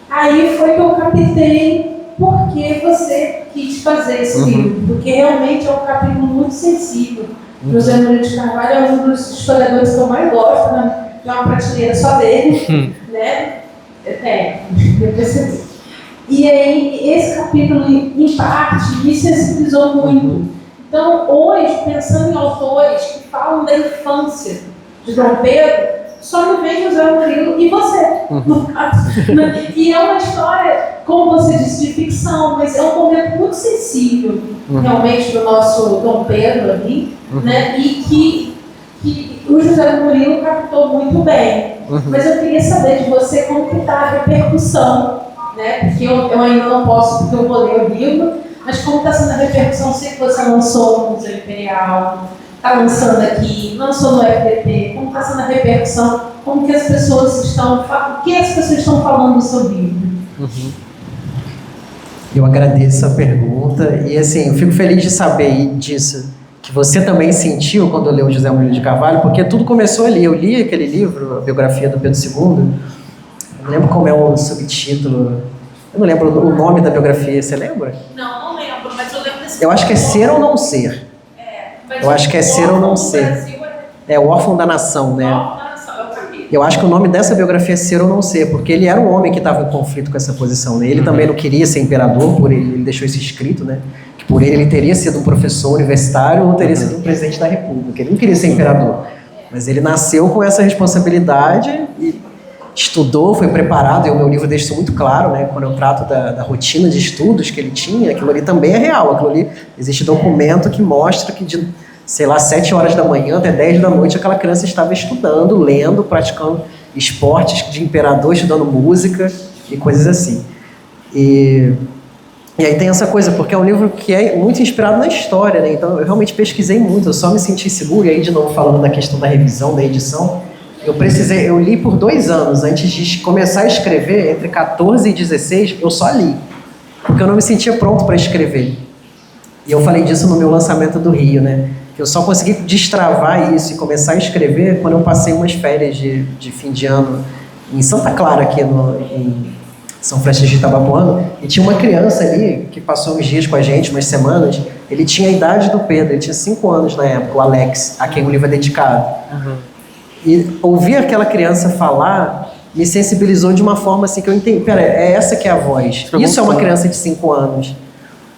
aí foi que eu captei por que você quis fazer esse livro. Porque realmente é um capítulo muito sensível. José Moreira de Carvalho é um dos historiadores que eu mais gosto, né? Tem uma prateleira só dele, né? Eu percebi. E aí, esse capítulo, em parte, me sensibilizou muito. Então, hoje, pensando em autores que falam da infância de Dom Pedro, só me vem José Murilo e você, no caso. E é uma história, como você disse, de ficção, mas é um momento muito sensível, realmente, do nosso Dom Pedro ali, né? E que o José Murilo captou muito bem. Mas eu queria saber de você como que está a repercussão, né? Porque eu ainda não posso, porque eu vou ler o livro, mas como está sendo a repercussão? Sei que você lançou no Museu Imperial, está lançando aqui, lançou no FDP, como está sendo a repercussão? Como que as pessoas estão, o que as pessoas estão falando do seu livro? Eu agradeço a pergunta e, assim, eu fico feliz de saber disso, que você também sentiu quando leu José Moreira de Carvalho, porque tudo começou ali. Eu li aquele livro, a biografia do Pedro II, eu não lembro como é o subtítulo, eu não lembro o nome da biografia, você lembra? Não lembro, mas eu lembro desse. Eu acho que é Ser ou Não Ser. Eu acho que é Ser ou Não Ser. É o Órfão da Nação, né? Eu acho que o nome dessa biografia é Ser ou Não Ser, porque ele era um homem que estava em conflito com essa posição, né? Ele também não queria ser imperador, por ele deixou isso escrito, né? Que por ele teria sido um professor universitário ou teria sido um presidente da república. Ele não queria ser imperador, mas ele nasceu com essa responsabilidade e estudou, foi preparado, e o meu livro deixa isso muito claro, né? Quando eu trato da rotina de estudos que ele tinha, aquilo ali também é real, aquilo ali, existe documento que mostra que de, sei lá, 7 horas da manhã até 10 da noite, aquela criança estava estudando, lendo, praticando esportes de imperador, estudando música e coisas assim. E aí tem essa coisa, porque é um livro que é muito inspirado na história, né? Então eu realmente pesquisei muito, eu só me senti seguro, e aí de novo falando da questão da revisão, da edição, eu li por 2 anos, antes de começar a escrever, entre 14 e 16, eu só li, porque eu não me sentia pronto para escrever. E eu falei disso no meu lançamento do Rio, né? Que eu só consegui destravar isso e começar a escrever quando eu passei umas férias de fim de ano em Santa Clara, aqui em São Francisco de Itabapoana, e tinha uma criança ali que passou uns dias com a gente, umas semanas. Ele tinha a idade do Pedro, ele tinha 5 anos na época, o Alex, a quem o livro é dedicado. E ouvir aquela criança falar me sensibilizou de uma forma assim que eu entendi. Pera, é essa que é a voz. Isso é uma criança de 5 anos.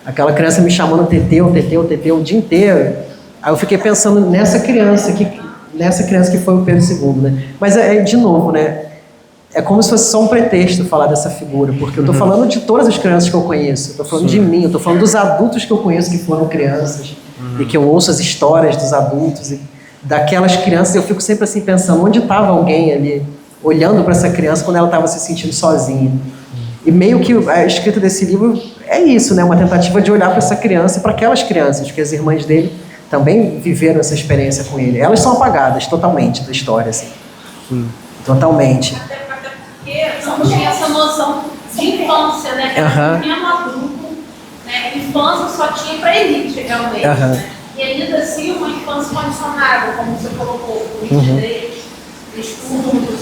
Aquela criança me chamando Teteu o dia inteiro. Aí eu fiquei pensando nessa criança que foi o Pedro II, né? Mas de novo, né? É como se fosse só um pretexto falar dessa figura, porque eu tô falando de todas as crianças que eu conheço, eu tô falando de mim, eu tô falando dos adultos que eu conheço que foram crianças, e que eu ouço as histórias dos adultos, e daquelas crianças, eu fico sempre assim pensando, onde estava alguém ali, olhando para essa criança quando ela estava se sentindo sozinha. E meio que a escrita desse livro é isso, né? Uma tentativa de olhar para essa criança e para aquelas crianças, que as irmãs dele também viveram essa experiência com ele. Elas são apagadas totalmente da história, assim. Totalmente. Até porque não tinha essa noção de infância, né? Que era mesmo adulto, né? Infância só tinha para elite, realmente. Né? E ainda assim, uma infância condicionada, como você colocou, por direitos, estudos.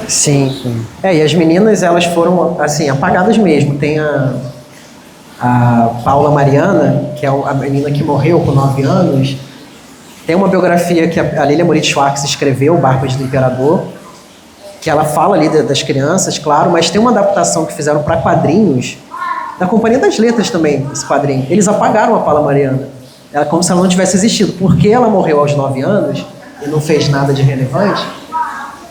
Sim. E as meninas, elas foram, assim, apagadas mesmo. Tem a Paula Mariana, que é a menina que morreu com 9 anos. Tem uma biografia que a Lilia Moritz Schwartz escreveu, Barbas do Imperador, que ela fala ali das crianças, claro, mas tem uma adaptação que fizeram para quadrinhos, da Companhia das Letras também, esse quadrinho. Eles apagaram a Paula Mariana. Ela como se ela não tivesse existido. Porque ela morreu aos 9 anos e não fez nada de relevante,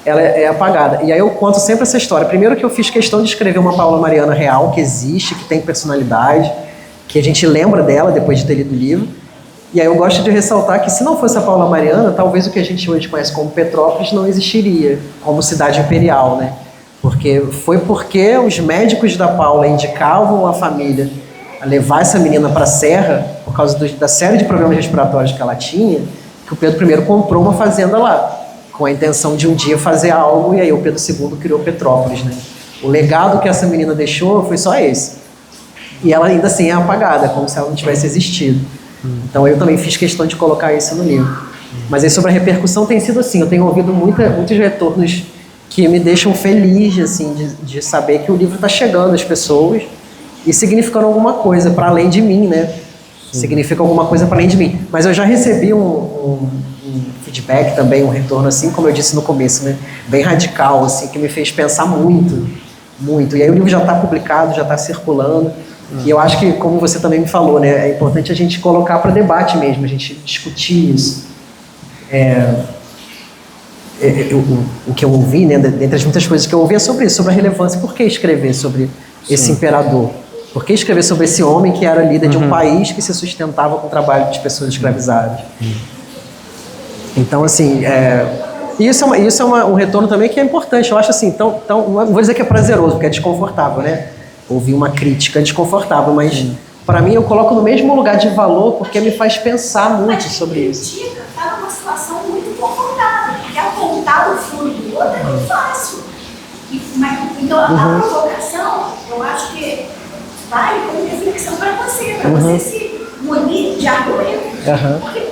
ela é apagada. E aí eu conto sempre essa história. Primeiro que eu fiz questão de escrever uma Paula Mariana real, que existe, que tem personalidade, que a gente lembra dela depois de ter lido o livro. E aí eu gosto de ressaltar que se não fosse a Paula Mariana, talvez o que a gente hoje conhece como Petrópolis não existiria como cidade imperial, né? Porque os médicos da Paula indicavam a família a levar essa menina para a Serra, por causa da série de problemas respiratórios que ela tinha, que o Pedro I comprou uma fazenda lá, com a intenção de um dia fazer algo, e aí o Pedro II criou Petrópolis, né? O legado que essa menina deixou foi só esse. E ela ainda assim é apagada, como se ela não tivesse existido. Então eu também fiz questão de colocar isso no livro. Mas aí sobre a repercussão tem sido assim, eu tenho ouvido muitos retornos que me deixam feliz, assim, de saber que o livro está chegando às pessoas e significando alguma coisa para além de mim, né? Significa alguma coisa para além de mim. Mas eu já recebi um feedback também, um retorno, assim, como eu disse no começo, né? Bem radical, assim, que me fez pensar muito. E aí o livro já está publicado, já está circulando. E eu acho que, como você também me falou, né? É importante a gente colocar para debate mesmo, a gente discutir isso. O que eu ouvi, né? Dentre as muitas coisas que eu ouvi é sobre isso, sobre a relevância. Por que escrever sobre esse imperador? Por que escrever sobre esse homem que era líder de um país que se sustentava com o trabalho de pessoas escravizadas? Então, assim, isso é um retorno também que é importante. Eu acho assim, não vou dizer que é prazeroso, porque é desconfortável, né? Ouvir uma crítica desconfortável, mas para mim eu coloco no mesmo lugar de valor porque me faz pensar muito sobre isso. Crítica está numa situação muito confortável, porque apontar o furo do outro é muito fácil. Então, a provocação, eu acho que vale como reflexão para você se munir de argumentos.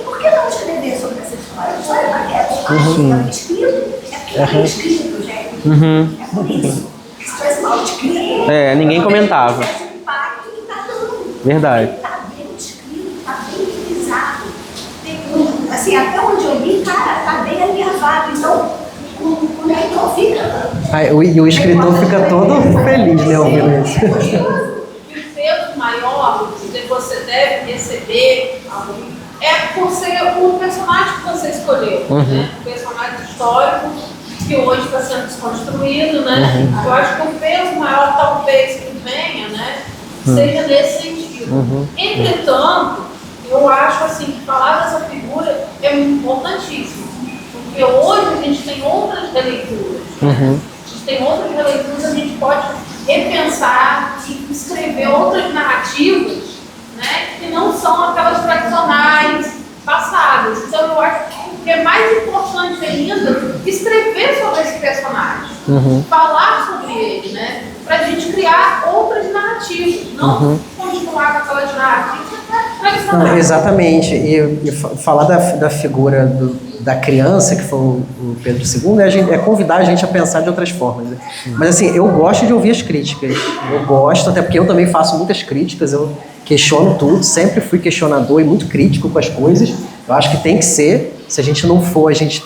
Por que não escrever sobre essa história? A história está quieta, é escrito, é porque é escrito, gente. É por isso. Se tivesse mal escrito, ninguém comentava. O impacto que está dando. Verdade. Está bem escrito, está bem utilizado. Assim, até onde eu li, cara, está bem alinhavado. Então, o leitor fica. E o escritor fica todo feliz, né, ouvindo isso. O peso maior que você deve receber por ser o personagem que você escolheu, né? O personagem histórico que hoje está sendo desconstruído, né? Eu acho que o peso maior talvez que venha, né? Seja nesse sentido. Entretanto, eu acho assim que falar dessa figura é muito importantíssimo, porque hoje a gente tem outras releituras. A gente tem outras releituras, a gente pode repensar e escrever outras narrativas, né, que não são aquelas tradicionais passadas. Então eu acho que é mais importante ainda escrever sobre esse personagem, falar sobre ele, né, para a gente criar outras narrativas, não continuar com aquelas narrativas tradicionais. Exatamente, e falar da figura da criança, que foi o Pedro II, é convidar a gente a pensar de outras formas. Né? Mas assim, eu gosto de ouvir as críticas, eu gosto, até porque eu também faço muitas críticas, eu questiono tudo, sempre fui questionador e muito crítico com as coisas. Eu acho que tem que ser, se a gente não for, a gente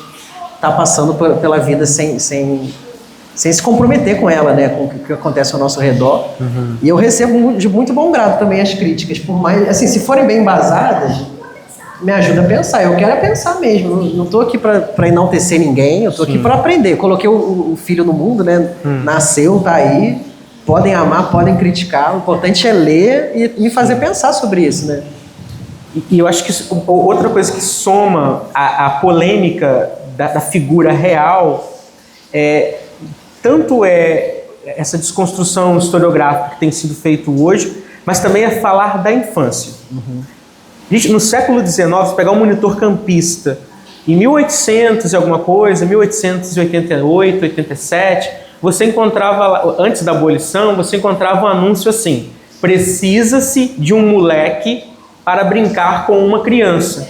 tá passando pela vida sem se comprometer com ela, né, com o que acontece ao nosso redor. E eu recebo de muito bom grado também as críticas, por mais, assim, se forem bem embasadas, me ajuda a pensar. Eu quero é pensar mesmo, não estou aqui para enaltecer ninguém, eu estou aqui para aprender. Coloquei o filho no mundo, né, nasceu, tá aí, podem amar, podem criticar, o importante é ler e me fazer pensar sobre isso, né. E eu acho que outra coisa que soma a polêmica da figura real tanto essa desconstrução historiográfica que tem sido feito hoje, mas também é falar da infância. No século XIX, se pegar um monitor campista, em 1800 e alguma coisa, 1888, 87, você encontrava, antes da abolição, você encontrava um anúncio assim: precisa-se de um moleque para brincar com uma criança.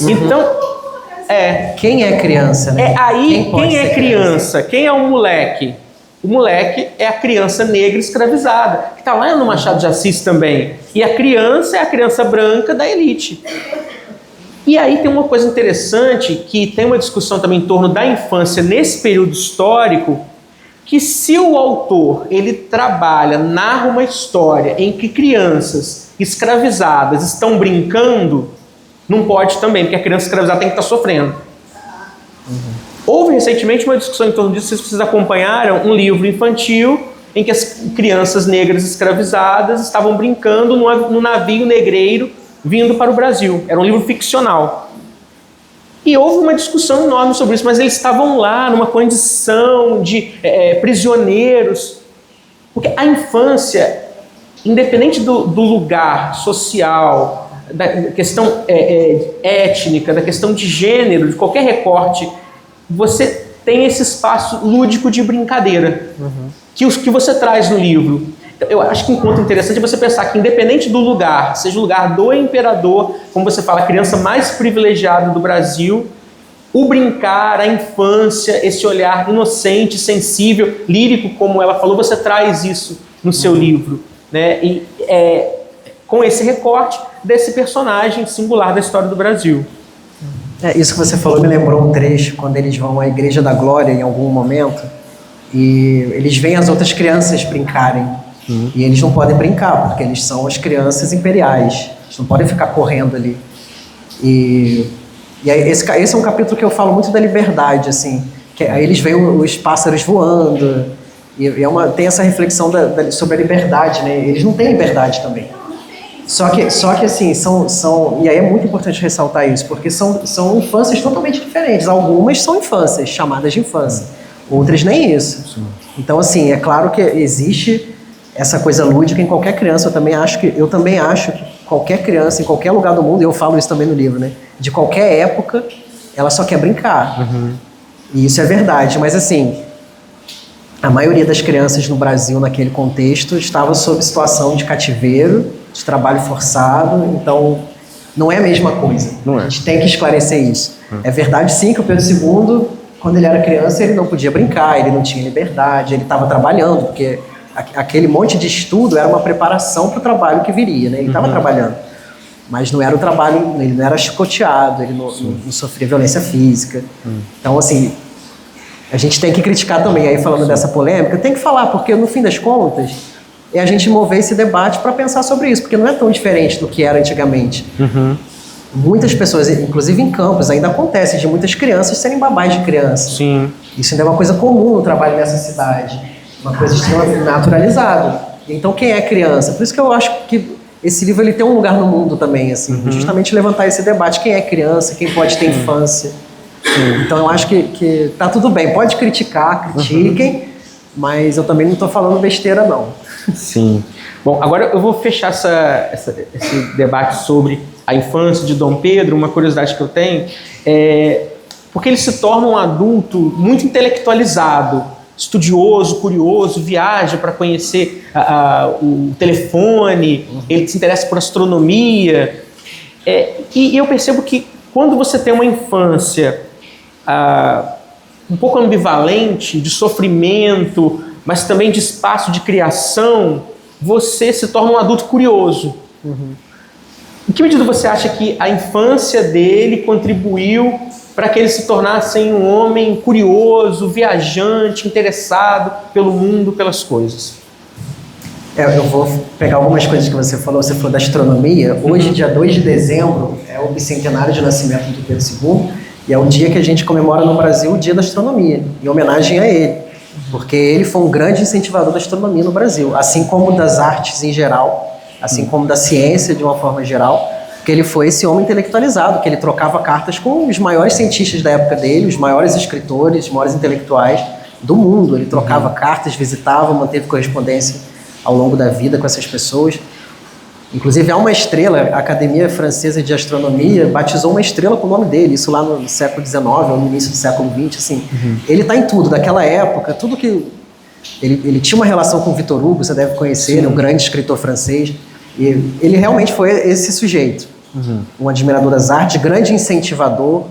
Então, quem é criança, né? Quem é criança? Quem é o moleque? O moleque é a criança negra escravizada, que está lá no Machado de Assis também. E a criança é a criança branca da elite. E aí tem uma coisa interessante, que tem uma discussão também em torno da infância nesse período histórico, que se o autor ele trabalha, narra uma história em que crianças escravizadas estão brincando, não pode também, porque a criança escravizada tem que estar sofrendo. Houve recentemente uma discussão em torno disso, vocês acompanharam um livro infantil em que as crianças negras escravizadas estavam brincando no navio negreiro vindo para o Brasil. Era um livro ficcional. E houve uma discussão enorme sobre isso, mas eles estavam lá numa condição de prisioneiros. Porque a infância, independente do lugar social, da questão étnica, da questão de gênero, de qualquer recorte, você tem esse espaço lúdico de brincadeira que você traz no livro. Eu acho que um ponto interessante é você pensar que, independente do lugar, seja o lugar do imperador, como você fala, a criança mais privilegiada do Brasil, o brincar, a infância, esse olhar inocente, sensível, lírico, como ela falou, você traz isso no seu livro, né? E com esse recorte desse personagem singular da história do Brasil. Isso que você falou me lembrou um trecho quando eles vão à Igreja da Glória em algum momento e eles veem as outras crianças brincarem e eles não podem brincar porque eles são as crianças imperiais, eles não podem ficar correndo ali. E aí esse é um capítulo que eu falo muito da liberdade, assim, que aí eles veem os pássaros voando e tem essa reflexão sobre a liberdade, né? Eles não têm liberdade também. Só que assim, e aí é muito importante ressaltar isso, porque são infâncias totalmente diferentes. Algumas são infâncias, chamadas de infância, outras nem isso. Sim. Então, assim, é claro que existe essa coisa lúdica em qualquer criança. Eu também acho que qualquer criança, em qualquer lugar do mundo, e eu falo isso também no livro, né? De qualquer época, ela só quer brincar. E isso é verdade, mas assim, a maioria das crianças no Brasil, naquele contexto, estava sob situação de cativeiro, de trabalho forçado, então não é a mesma coisa. A gente tem que esclarecer isso. É verdade, sim, que o Pedro II, quando ele era criança, ele não podia brincar, ele não tinha liberdade, ele estava trabalhando, porque aquele monte de estudo era uma preparação para o trabalho que viria, né? Ele estava trabalhando, mas não era o trabalho, ele não era chicoteado, ele não sofria violência física. Então, assim, a gente tem que criticar também. Aí, falando dessa polêmica, tem que falar, porque no fim das contas, é a gente mover esse debate para pensar sobre isso, porque não é tão diferente do que era antigamente. Muitas pessoas, inclusive em campos, ainda acontece de muitas crianças serem babás de criança. Sim. Isso ainda é uma coisa comum no trabalho nessa cidade, uma coisa extremamente naturalizada. Então, quem é criança? Por isso que eu acho que esse livro ele tem um lugar no mundo também, assim, justamente levantar esse debate: quem é criança, quem pode ter infância. Então, eu acho que tá tudo bem, pode criticar, critiquem, mas eu também não estou falando besteira, não. Sim. Bom, agora eu vou fechar esse debate sobre a infância de Dom Pedro. Uma curiosidade que eu tenho porque ele se torna um adulto muito intelectualizado, estudioso, curioso, viaja para conhecer o telefone, ele se interessa por astronomia. E eu percebo que quando você tem uma infância um pouco ambivalente, de sofrimento, mas também de espaço de criação, você se torna um adulto curioso. Em que medida você acha que a infância dele contribuiu para que ele se tornasse um homem curioso, viajante, interessado pelo mundo, pelas coisas? Eu vou pegar algumas coisas que você falou da astronomia. Hoje, dia 2 de dezembro, é o bicentenário de nascimento do Pedro II, e é o dia que a gente comemora no Brasil o Dia da Astronomia, em homenagem a ele, porque ele foi um grande incentivador da astronomia no Brasil, assim como das artes em geral, assim como da ciência de uma forma geral, porque ele foi esse homem intelectualizado, que ele trocava cartas com os maiores cientistas da época dele, os maiores escritores, os maiores intelectuais do mundo. Ele trocava cartas, visitava, manteve correspondência ao longo da vida com essas pessoas. Inclusive, há uma estrela, a Academia Francesa de Astronomia batizou uma estrela com o nome dele, isso lá no século XIX, ou no início do século XX, assim. Ele está em tudo, daquela época, tudo que... Ele tinha uma relação com Victor Hugo, você deve conhecer, um grande escritor francês, e ele realmente foi esse sujeito, um admirador das artes, grande incentivador.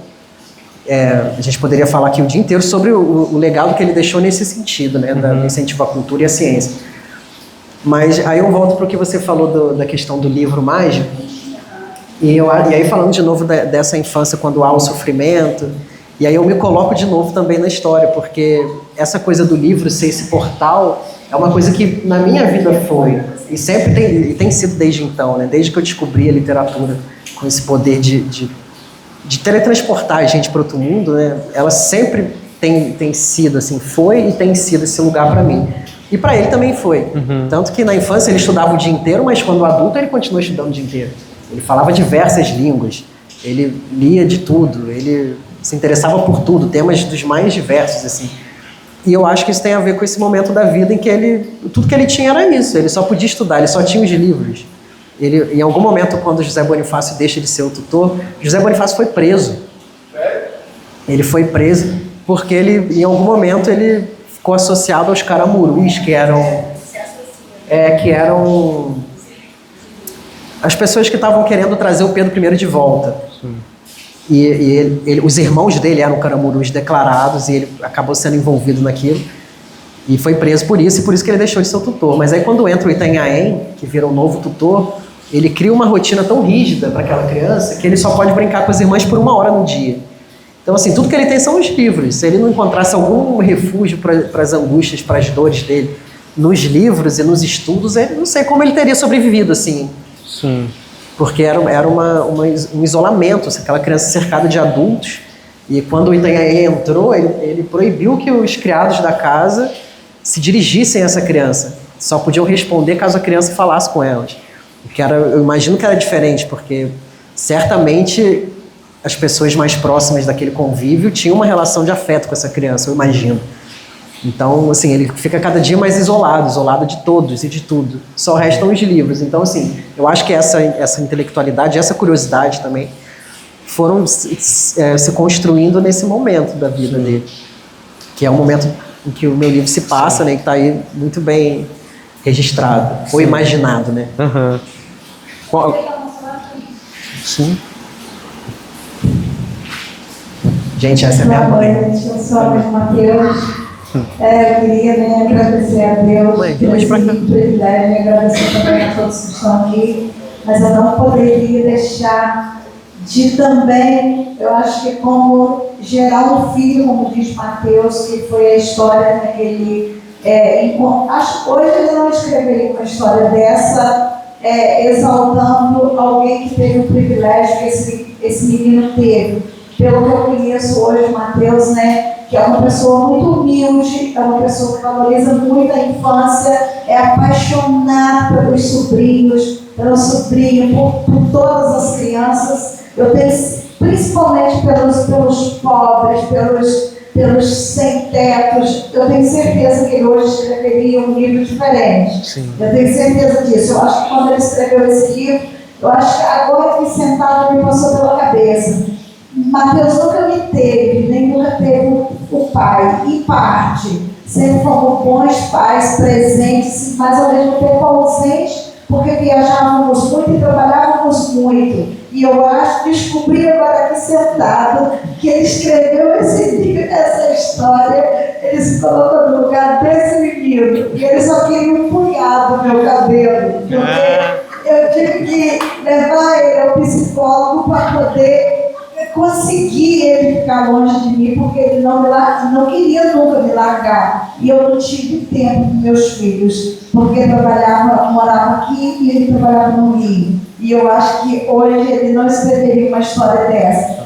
A gente poderia falar aqui o dia inteiro sobre o legado que ele deixou nesse sentido, né, do incentivo à cultura e à ciência. Mas aí eu volto para o que você falou da questão do livro mágico, e aí falando de novo dessa infância quando há o sofrimento, e aí eu me coloco de novo também na história, porque essa coisa do livro ser esse portal é uma coisa que na minha vida foi, e sempre tem sido desde então, né? Desde que eu descobri a literatura com esse poder de teletransportar a gente para outro mundo, né? Ela sempre tem sido assim, foi e tem sido esse lugar para mim. E para ele também foi. Tanto que na infância ele estudava o dia inteiro, mas quando adulto ele continuou estudando o dia inteiro. Ele falava diversas línguas, ele lia de tudo, ele se interessava por tudo, temas dos mais diversos, assim. E eu acho que isso tem a ver com esse momento da vida em que tudo que ele tinha era isso, ele só podia estudar, ele só tinha os livros. Em algum momento, quando José Bonifácio deixa de ser o tutor, José Bonifácio foi preso. Ele foi preso porque em algum momento, ele ficou associado aos caramurus, que eram as pessoas que estavam querendo trazer o Pedro I de volta. E os irmãos dele eram caramurus declarados, e ele acabou sendo envolvido naquilo, e foi preso por isso, e por isso que ele deixou de ser o tutor. Mas aí quando entra o Itanhaém, que vira o novo tutor, ele cria uma rotina tão rígida para aquela criança, que ele só pode brincar com as irmãs por 1 hora no dia. Então, assim, tudo que ele tem são os livros. Se ele não encontrasse algum refúgio para as angústias, para as dores dele, nos livros e nos estudos, não sei como ele teria sobrevivido, assim. Sim. Porque era um isolamento, assim, aquela criança cercada de adultos. E quando o Itanhaém entrou, ele proibiu que os criados da casa se dirigissem a essa criança. Só podiam responder caso a criança falasse com elas. Eu imagino que era diferente, porque certamente as pessoas mais próximas daquele convívio tinham uma relação de afeto com essa criança, eu imagino. Então, assim, ele fica cada dia mais isolado de todos e de tudo. Só restam os livros. Então, assim, eu acho que essa intelectualidade, essa curiosidade também foram se construindo nesse momento da vida dele, que é um momento em que o meu livro se passa, né, que está aí muito bem registrado, ou imaginado, né? Sim. Gente, essa é a minha mãe. Eu sou a Mateus. Eu queria agradecer a Deus por esse privilégio, agradecer também a todos que estão aqui, mas eu não poderia deixar de também, eu acho que como gerar um filho, como diz Mateus, que foi a história que ele acho que hoje ele não escreveria uma história dessa, exaltando alguém que teve o privilégio que esse menino teve. Pelo que eu conheço hoje, Mateus, né, que é uma pessoa muito humilde, é uma pessoa que valoriza muito a infância, é apaixonada pelos sobrinhos, pelo sobrinho, por todas as crianças. Eu tenho, principalmente pelos pobres, pelos sem-tetos, eu tenho certeza que ele hoje escreveria um livro diferente. Sim. Eu tenho certeza disso. Eu acho que quando ele escreveu esse livro, eu acho que agora que sentado me passou pela cabeça. Mateus nunca me teve, nem nunca teve o pai, em parte. Sempre fomos bons pais, presentes, mas ao mesmo tempo ausentes, porque viajávamos muito e trabalhávamos muito. E eu descobri agora aqui sentado, que ele escreveu esse livro, essa história, ele se colocou no lugar desse menino, e ele só queria um punhado no meu cabelo, porque eu tive que levar ele ao porque ele não queria nunca me largar. E eu não tive tempo com meus filhos, porque eu morava aqui e ele trabalhava no Rio. E eu acho que hoje ele não escreveria uma história dessa,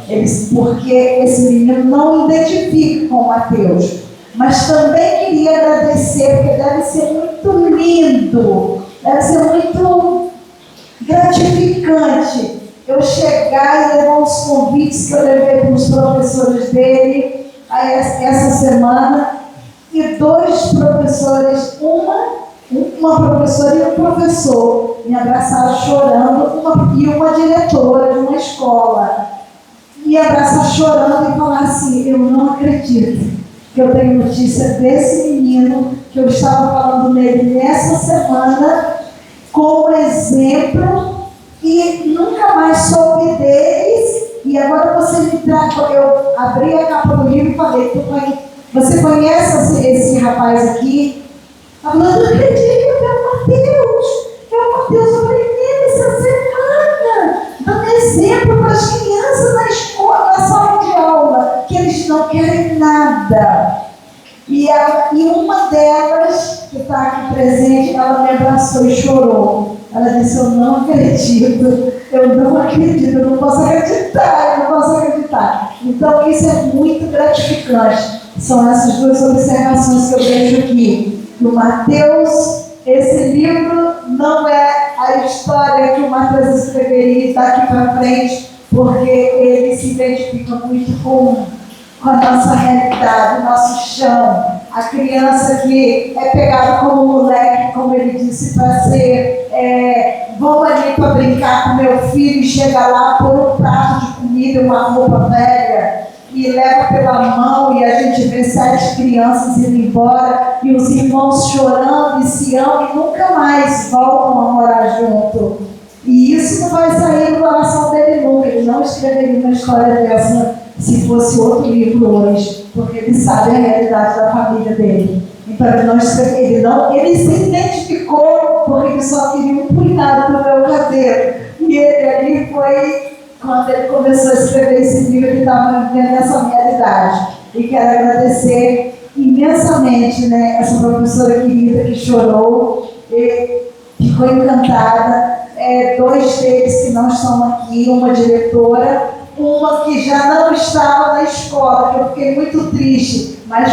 porque esse menino não identifica com o Mateus. Mas também queria agradecer, porque deve ser muito lindo, deve ser muito gratificante eu chegar e levar os convites que eu levei para os professores dele essa semana, e 2 professores, uma professora e um professor, me abraçaram chorando, e uma diretora de uma escola, me abraçaram chorando e falaram assim: eu não acredito que eu tenho notícia desse menino, que eu estava falando nele nessa semana, como exemplo, e nunca mais soube deles, e agora você me traz. Eu abri a capa do livro e falei: você conhece esse rapaz aqui? Ela falou: não acredito, é o Mateus. Eu falei: essa semana, dando exemplo para as crianças na escola, na sala de aula, que eles não querem nada. E uma delas, que está aqui presente, ela me abraçou e chorou. Ela disse: eu não acredito, eu não posso acreditar. Então isso é muito gratificante. São essas 2 observações que eu vejo aqui. Do Mateus, esse livro não é a história que o Mateus escreveria daqui para frente, porque ele se identifica muito com a nossa realidade, o nosso chão. A criança que é pegada como moleque, como ele disse, para ser, vamos ali para brincar com meu filho, e chega lá, põe um prato de comida, uma roupa velha, e leva pela mão, e a gente vê 7 crianças indo embora, e os irmãos chorando e se amam, e nunca mais voltam a morar junto. E isso não vai sair do coração dele nunca. Ele não escreveria uma história dessa se fosse outro livro hoje, porque ele sabe a realidade da família dele. Então ele se identificou, porque ele só queria um punhado do meu cabelo. E ele ali foi, quando ele começou a escrever esse livro, ele estava vivendo essa realidade. E quero agradecer imensamente, né, essa professora querida que chorou, e ficou encantada. 2 deles que não estão aqui, uma diretora, uma que já não estava na escola, que eu fiquei muito triste, mas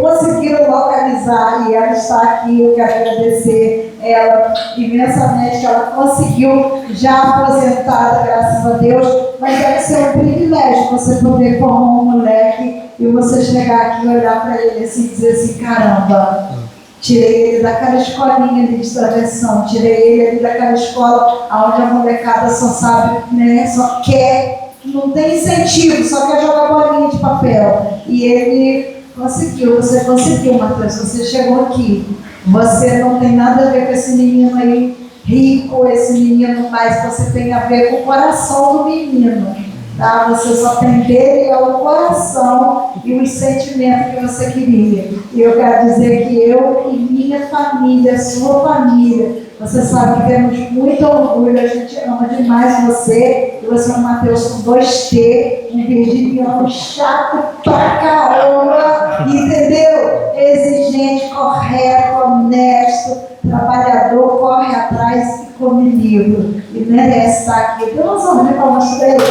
conseguiram localizar e ela está aqui. Eu quero agradecer ela imensamente, que ela conseguiu, já aposentada, graças a Deus, mas deve ser um privilégio você poder formar um moleque e você chegar aqui e olhar para ele assim, e dizer assim: caramba, tirei ele daquela escolinha ali de travessão, tirei ele ali daquela escola onde a molecada só sabe, né, só quer, não tem incentivo, só quer jogar bolinha de papel. E ele conseguiu, você conseguiu, Mateus, você chegou aqui. Você não tem nada a ver com esse menino aí rico, esse menino, mas você tem a ver com o coração do menino. Tá? Você só tem dele ao coração e os sentimentos que você queria. E eu quero dizer que eu e minha família, sua família, você sabe que temos muito orgulho, a gente ama demais você. E você é um Mateus com 2T, um virginiano chato pra caramba, entendeu? Exigente, correto, honesto, trabalhador, corre atrás e come livro. E merece estar aqui. Dê uma salva de palmas para ele.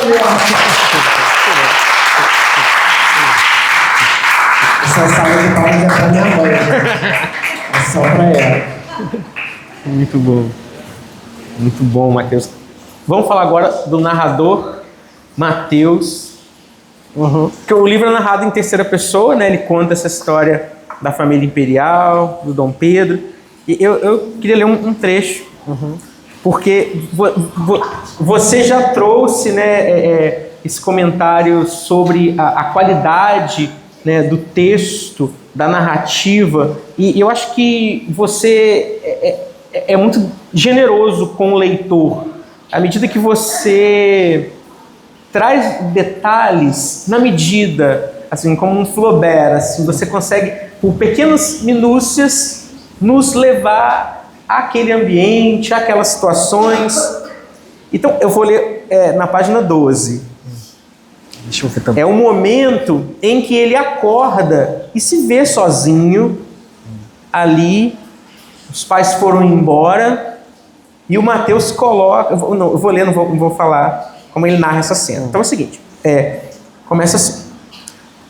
Essa salva de palmas é para minha mãe. É só para ela. Muito bom. Muito bom, Mateus. Vamos falar agora do narrador Mateus. Porque o livro é narrado em terceira pessoa, né? Ele conta essa história da família imperial, do Dom Pedro. E eu queria ler um trecho, porque você já trouxe, né, esse comentário sobre a qualidade, né, do texto, da narrativa, e eu acho que você é muito generoso com o leitor, à medida que você traz detalhes na medida, assim, como um Flaubert, assim, você consegue, por pequenas minúcias, nos levar àquele ambiente, àquelas situações. Então, eu vou ler na página 12. Deixa eu ver também. É o momento em que ele acorda e se vê sozinho ali. Os pais foram embora e o Mateus coloca... Eu vou ler, não vou falar como ele narra essa cena. Então é o seguinte, começa assim.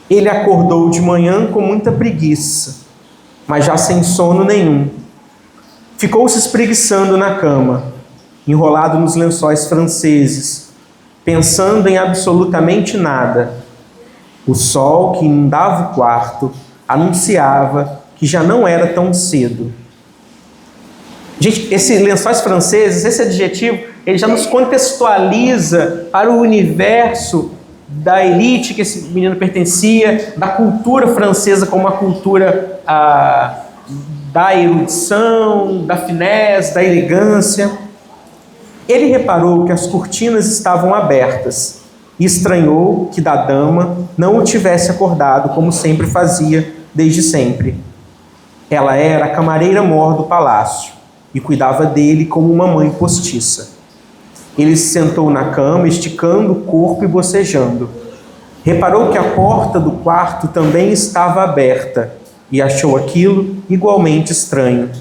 Ele acordou de manhã com muita preguiça, mas já sem sono nenhum. Ficou se espreguiçando na cama, enrolado nos lençóis franceses, pensando em absolutamente nada. O sol que inundava o quarto anunciava que já não era tão cedo. Gente, esses lençóis franceses, esse adjetivo, ele já nos contextualiza para o universo da elite que esse menino pertencia, da cultura francesa como uma cultura da erudição, da finesse, da elegância. Ele reparou que as cortinas estavam abertas e estranhou que da dama não o tivesse acordado como sempre fazia desde sempre. Ela era a camareira mor do palácio e cuidava dele como uma mãe postiça. Ele se sentou na cama, esticando o corpo e bocejando. Reparou que a porta do quarto também estava aberta e achou aquilo igualmente estranho.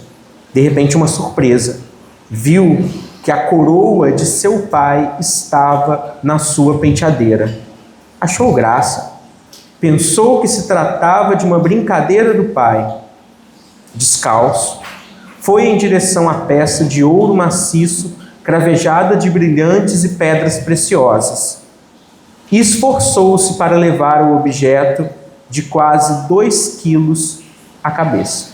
De repente, uma surpresa. Viu que a coroa de seu pai estava na sua penteadeira. Achou graça. Pensou que se tratava de uma brincadeira do pai. Descalço, foi em direção à peça de ouro maciço, cravejada de brilhantes e pedras preciosas, e esforçou-se para levar o objeto de quase 2 quilos à cabeça.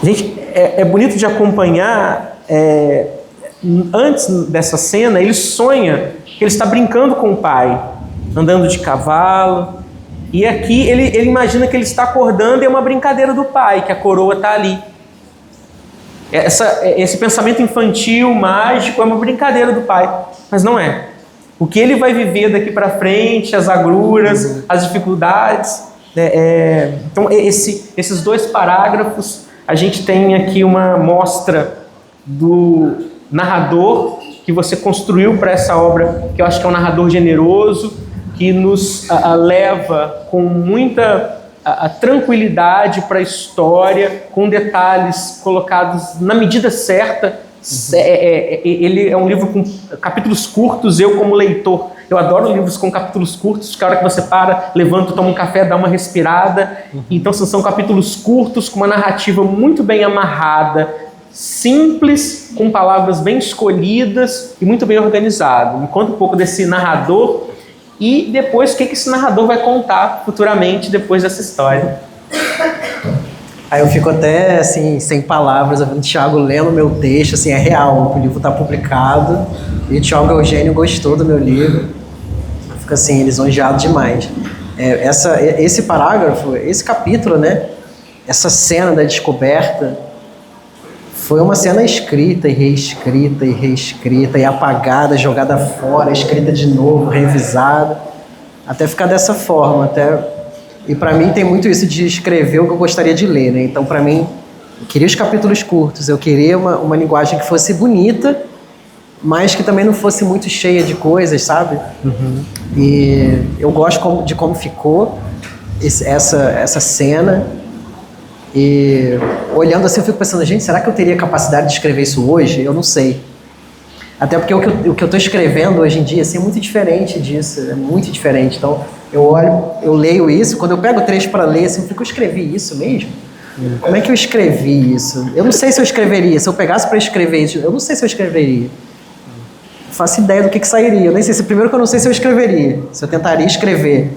Gente, é bonito de acompanhar. Antes dessa cena, ele sonha que ele está brincando com o pai, andando de cavalo, e aqui ele imagina que ele está acordando e é uma brincadeira do pai, que a coroa está ali. Esse pensamento infantil, mágico, é uma brincadeira do pai, mas não é. O que ele vai viver daqui para frente, as agruras, as dificuldades. Então, esses 2 parágrafos, a gente tem aqui uma mostra do narrador que você construiu para essa obra, que eu acho que é um narrador generoso, que nos leva com muita tranquilidade para a história, com detalhes colocados na medida certa. Ele é um livro com capítulos curtos. Eu, como leitor, eu adoro livros com capítulos curtos, que a hora que você para, levanta, toma um café, dá uma respirada. Então são capítulos curtos, com uma narrativa muito bem amarrada, simples, com palavras bem escolhidas e muito bem organizado. Me conta um pouco desse narrador e depois o que esse narrador vai contar futuramente depois dessa história. Aí eu fico até assim, sem palavras, vendo o Thiago lendo meu texto, assim, é real, o livro está publicado e o Thiago Eugênio gostou do meu livro. Eu fico assim, lisonjeado demais. Esse parágrafo, esse capítulo, né? Essa cena da descoberta foi uma cena escrita e reescrita e apagada, jogada fora, escrita de novo, revisada, até ficar dessa forma. E para mim tem muito isso de escrever o que eu gostaria de ler, né? Então, para mim, eu queria os capítulos curtos, eu queria uma linguagem que fosse bonita, mas que também não fosse muito cheia de coisas, sabe? Uhum. E eu gosto de como ficou essa cena. E olhando assim, eu fico pensando, gente, será que eu teria capacidade de escrever isso hoje? Eu não sei. Até porque o que eu estou escrevendo hoje em dia assim, é muito diferente disso, é muito diferente. Então, eu leio isso, quando eu pego o trecho para ler, assim, eu escrevi isso mesmo? Como é que eu escrevi isso? Eu não sei se eu escreveria. Se eu pegasse para escrever isso, eu não sei se eu escreveria. Não faço ideia do que sairia. Eu nem sei primeiro que eu não sei se eu escreveria, se eu tentaria escrever.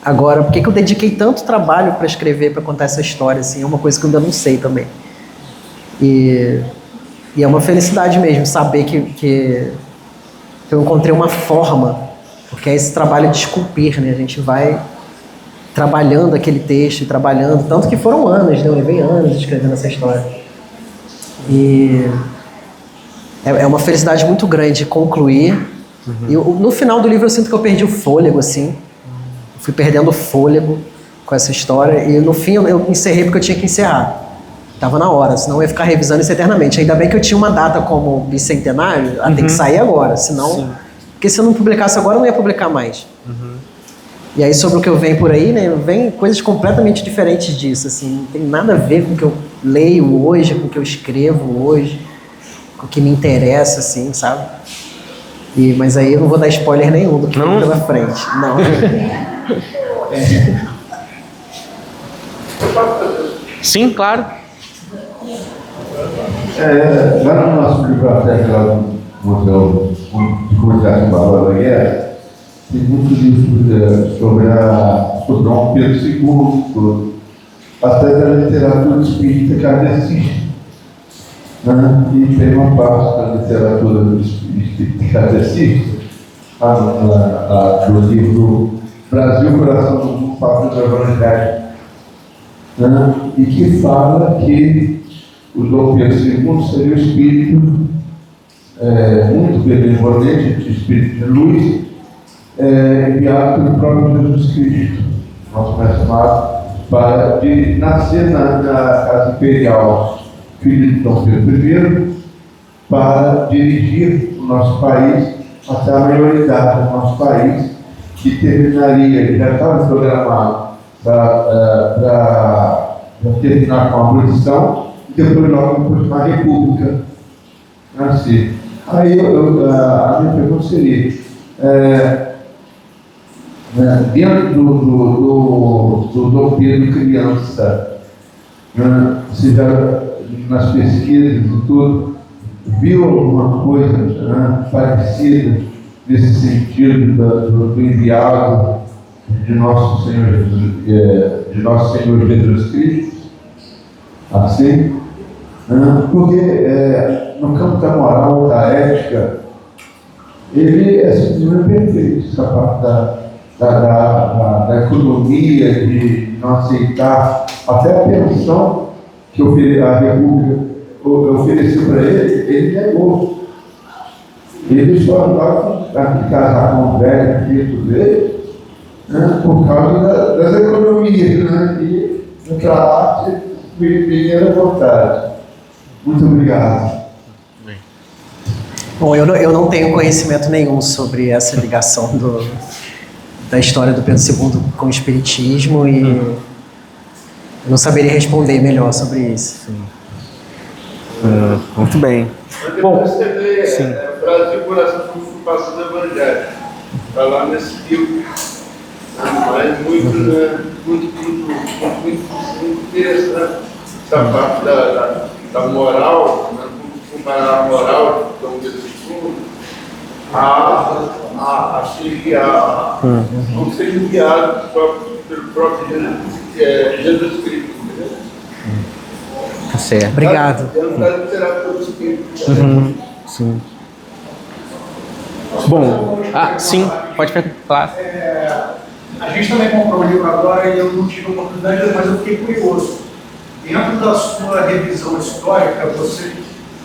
Agora, por que eu dediquei tanto trabalho para escrever, para contar essa história? Assim, é uma coisa que eu ainda não sei também. E é uma felicidade mesmo saber que eu encontrei uma forma, porque é esse trabalho de esculpir, né? A gente vai trabalhando aquele texto, trabalhando, tanto que foram anos, né? Eu levei anos escrevendo essa história. E é uma felicidade muito grande concluir. Uhum. E no final do livro eu sinto que eu perdi o fôlego, assim. Fui perdendo o fôlego com essa história e no fim eu encerrei porque eu tinha que encerrar. Tava na hora, senão eu ia ficar revisando isso eternamente. Ainda bem que eu tinha uma data como bicentenário, tem que sair agora, senão... Sim. Porque se eu não publicasse agora, eu não ia publicar mais. E aí, sobre o que eu venho por aí, né, vem coisas completamente diferentes disso, assim, não tem nada a ver com o que eu leio hoje, com o que eu escrevo hoje, com o que me interessa, assim, sabe? Mas aí eu não vou dar spoiler nenhum do que vem pela frente. Não. Sim, claro. Lá no nosso biblioteca, lá no Museu de Comunicação Barbosa da Guerra, tem muitos livros sobre Dom Pedro II, até da literatura espírita kardecista. Né? E tem uma parte da literatura espírita kardecista, do livro Brasil, Coração do Mundo, Papo da Evangelho, né? E que fala que o Dom Pedro II seria o espírito muito benevolente, espírito de luz, enviado pelo próprio Jesus Cristo, nosso mestre amado, para nascer na casa imperial, filho de Dom Pedro I, para dirigir o nosso país até a maioridade do nosso país, que terminaria, já estava programado para terminar com a abolição e depois logo na República. Assim. Aí a minha pergunta seria, dentro do Dom Pedro criança, você já nas pesquisas e tudo, viu alguma coisa parecida nesse sentido do enviado de nosso Senhor Jesus Cristo? Assim? Porque no campo da moral, da ética, ele é simplesmente perfeito. Essa parte da economia, de não aceitar até a pensão que a República ofereceu para ele negou. Ele só vai casar com o velho filho dele, por causa das economias, e outra arte primeira vontade. Muito obrigado. Bom, eu não tenho conhecimento nenhum sobre essa ligação da história do Pedro II com o espiritismo e eu não saberia responder melhor sobre isso. Muito bem. Bom, você vê Brasil, Coração do Mundo, Papo do Evangelho. Está lá nesse livro. Mas muito interessante essa parte da moral, comparar a moral de Dom Pedro II a ser enviado pelo próprio Jesus Cristo. Tá certo. Obrigado. Sim. Bom, sim, pode ficar claro. A gente também comprou o livro agora e eu não tive a oportunidade, mas eu fiquei curioso. Dentro da sua revisão histórica, você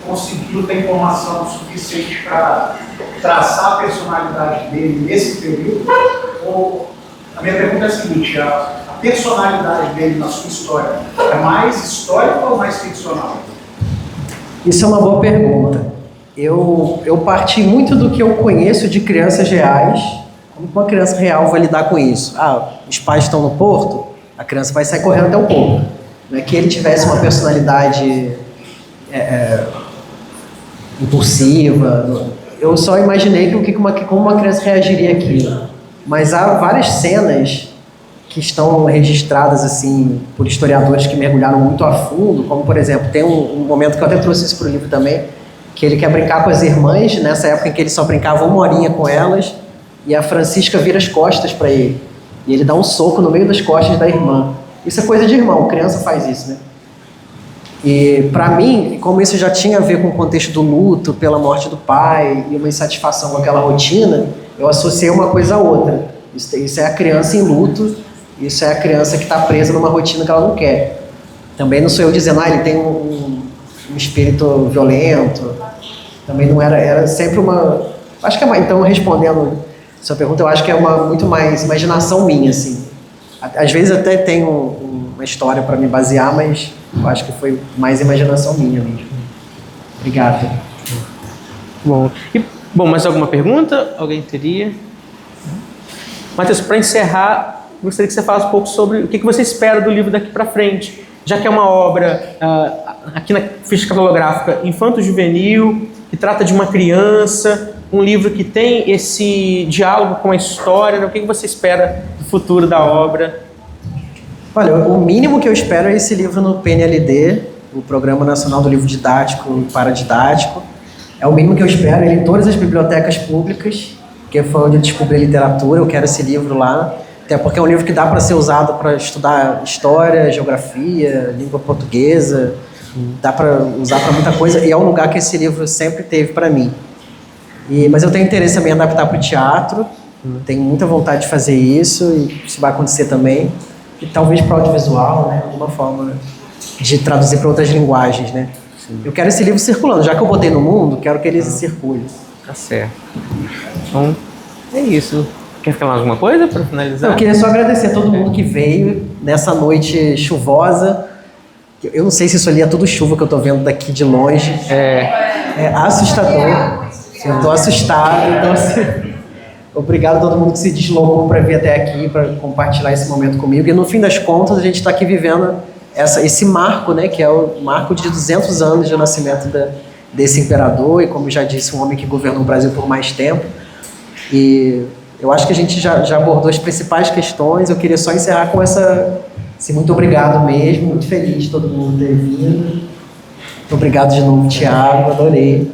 conseguiu ter informação suficiente para traçar a personalidade dele nesse período? Ou a minha pergunta é a seguinte: a personalidade dele na sua história é mais histórica ou mais ficcional? Isso é uma boa pergunta. Eu parti muito do que eu conheço de crianças reais. Como uma criança real vai lidar com isso? Os pais estão no porto, a criança vai sair correndo até o porto. Não é que ele tivesse uma personalidade impulsiva. Eu só imaginei como uma criança reagiria àquilo. Mas há várias cenas que estão registradas assim por historiadores que mergulharam muito a fundo, como, por exemplo, tem um momento que eu até trouxe isso para o livro também, que ele quer brincar com as irmãs, nessa época em que ele só brincava uma horinha com elas, e a Francisca vira as costas para ele. E ele dá um soco no meio das costas da irmã. Isso é coisa de irmão, criança faz isso, né? E para mim, como isso já tinha a ver com o contexto do luto pela morte do pai e uma insatisfação com aquela rotina, eu associei uma coisa a outra. Isso é a criança em luto, isso é a criança que está presa numa rotina que ela não quer. Também não sou eu dizendo, ele tem um espírito violento. Também não era sempre uma... Acho que então, respondendo sua pergunta, eu acho que é muito mais imaginação minha, assim. Às vezes até tenho uma história para me basear, mas Eu acho que foi mais imaginação minha mesmo. Obrigado. Bom, mais alguma pergunta? Alguém teria? Matheus, para encerrar, gostaria que você falasse um pouco sobre o que você espera do livro daqui para frente, já que é uma obra, aqui na ficha catalográfica, infanto-juvenil, que trata de uma criança, um livro que tem esse diálogo com a história, né? O que você espera do futuro da obra? Olha, o mínimo que eu espero é esse livro no PNLD, o Programa Nacional do Livro Didático e Paradidático. É o mínimo que eu espero, ele em todas as bibliotecas públicas, que foi onde eu descobri a literatura, eu quero esse livro lá, até porque é um livro que dá para ser usado para estudar história, geografia, língua portuguesa, dá para usar para muita coisa, e é um lugar que esse livro sempre teve para mim. Mas eu tenho interesse também em adaptar para o teatro, tenho muita vontade de fazer isso, e isso vai acontecer também, e talvez para o audiovisual, né, alguma forma de traduzir para outras linguagens, né. Eu quero esse livro circulando, já que eu botei no mundo, quero que ele circule. Tá certo. Então, é isso. Quer falar alguma coisa para finalizar? Eu queria só agradecer a todo mundo que veio nessa noite chuvosa. Eu não sei se isso ali é tudo chuva que eu tô vendo daqui de longe. É assustador. Eu tô assustado. Então, assim, obrigado a todo mundo que se deslocou para vir até aqui, para compartilhar esse momento comigo. E no fim das contas, a gente está aqui vivendo esse marco, né, que é o marco de 200 anos de nascimento desse imperador e, como já disse, um homem que governou o Brasil por mais tempo. E eu acho que a gente já abordou as principais questões. Eu queria só encerrar com esse muito obrigado mesmo, muito feliz de todo mundo ter vindo. Muito obrigado de novo, Thiago, adorei.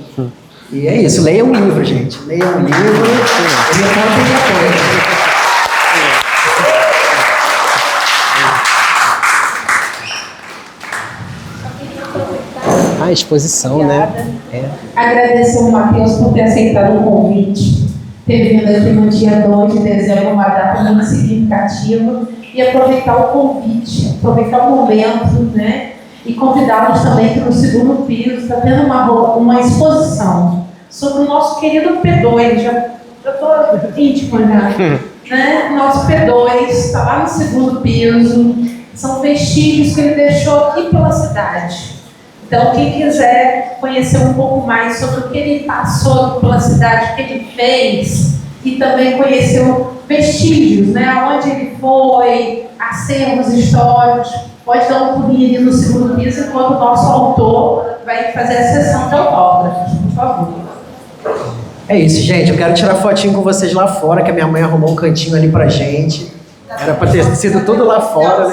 E é isso, leiam um livro, gente. Leiam um livro. Ele é a exposição, Obrigada. né? Agradecer ao Matheus por ter aceitado o convite, ter vindo aqui no dia 2 de dezembro, uma data muito significativa, e aproveitar o convite, aproveitar o momento, né? E convidá-los também que no segundo piso está tendo uma exposição sobre o nosso querido P2, já estou íntimo já, né? Nosso P2 está lá no segundo piso, são vestígios que ele deixou aqui pela cidade. Então, quem quiser conhecer um pouco mais sobre o que ele passou pela cidade, o que ele fez, e também conhecer vestígios, né? Onde ele foi, acervos históricos, pode dar um pulinho ali no segundo piso, enquanto o nosso autor vai fazer a sessão de autógrafos, por favor. É isso, gente. Eu quero tirar fotinho com vocês lá fora, que a minha mãe arrumou um cantinho ali pra gente. Era pra ter sido tudo lá fora, né?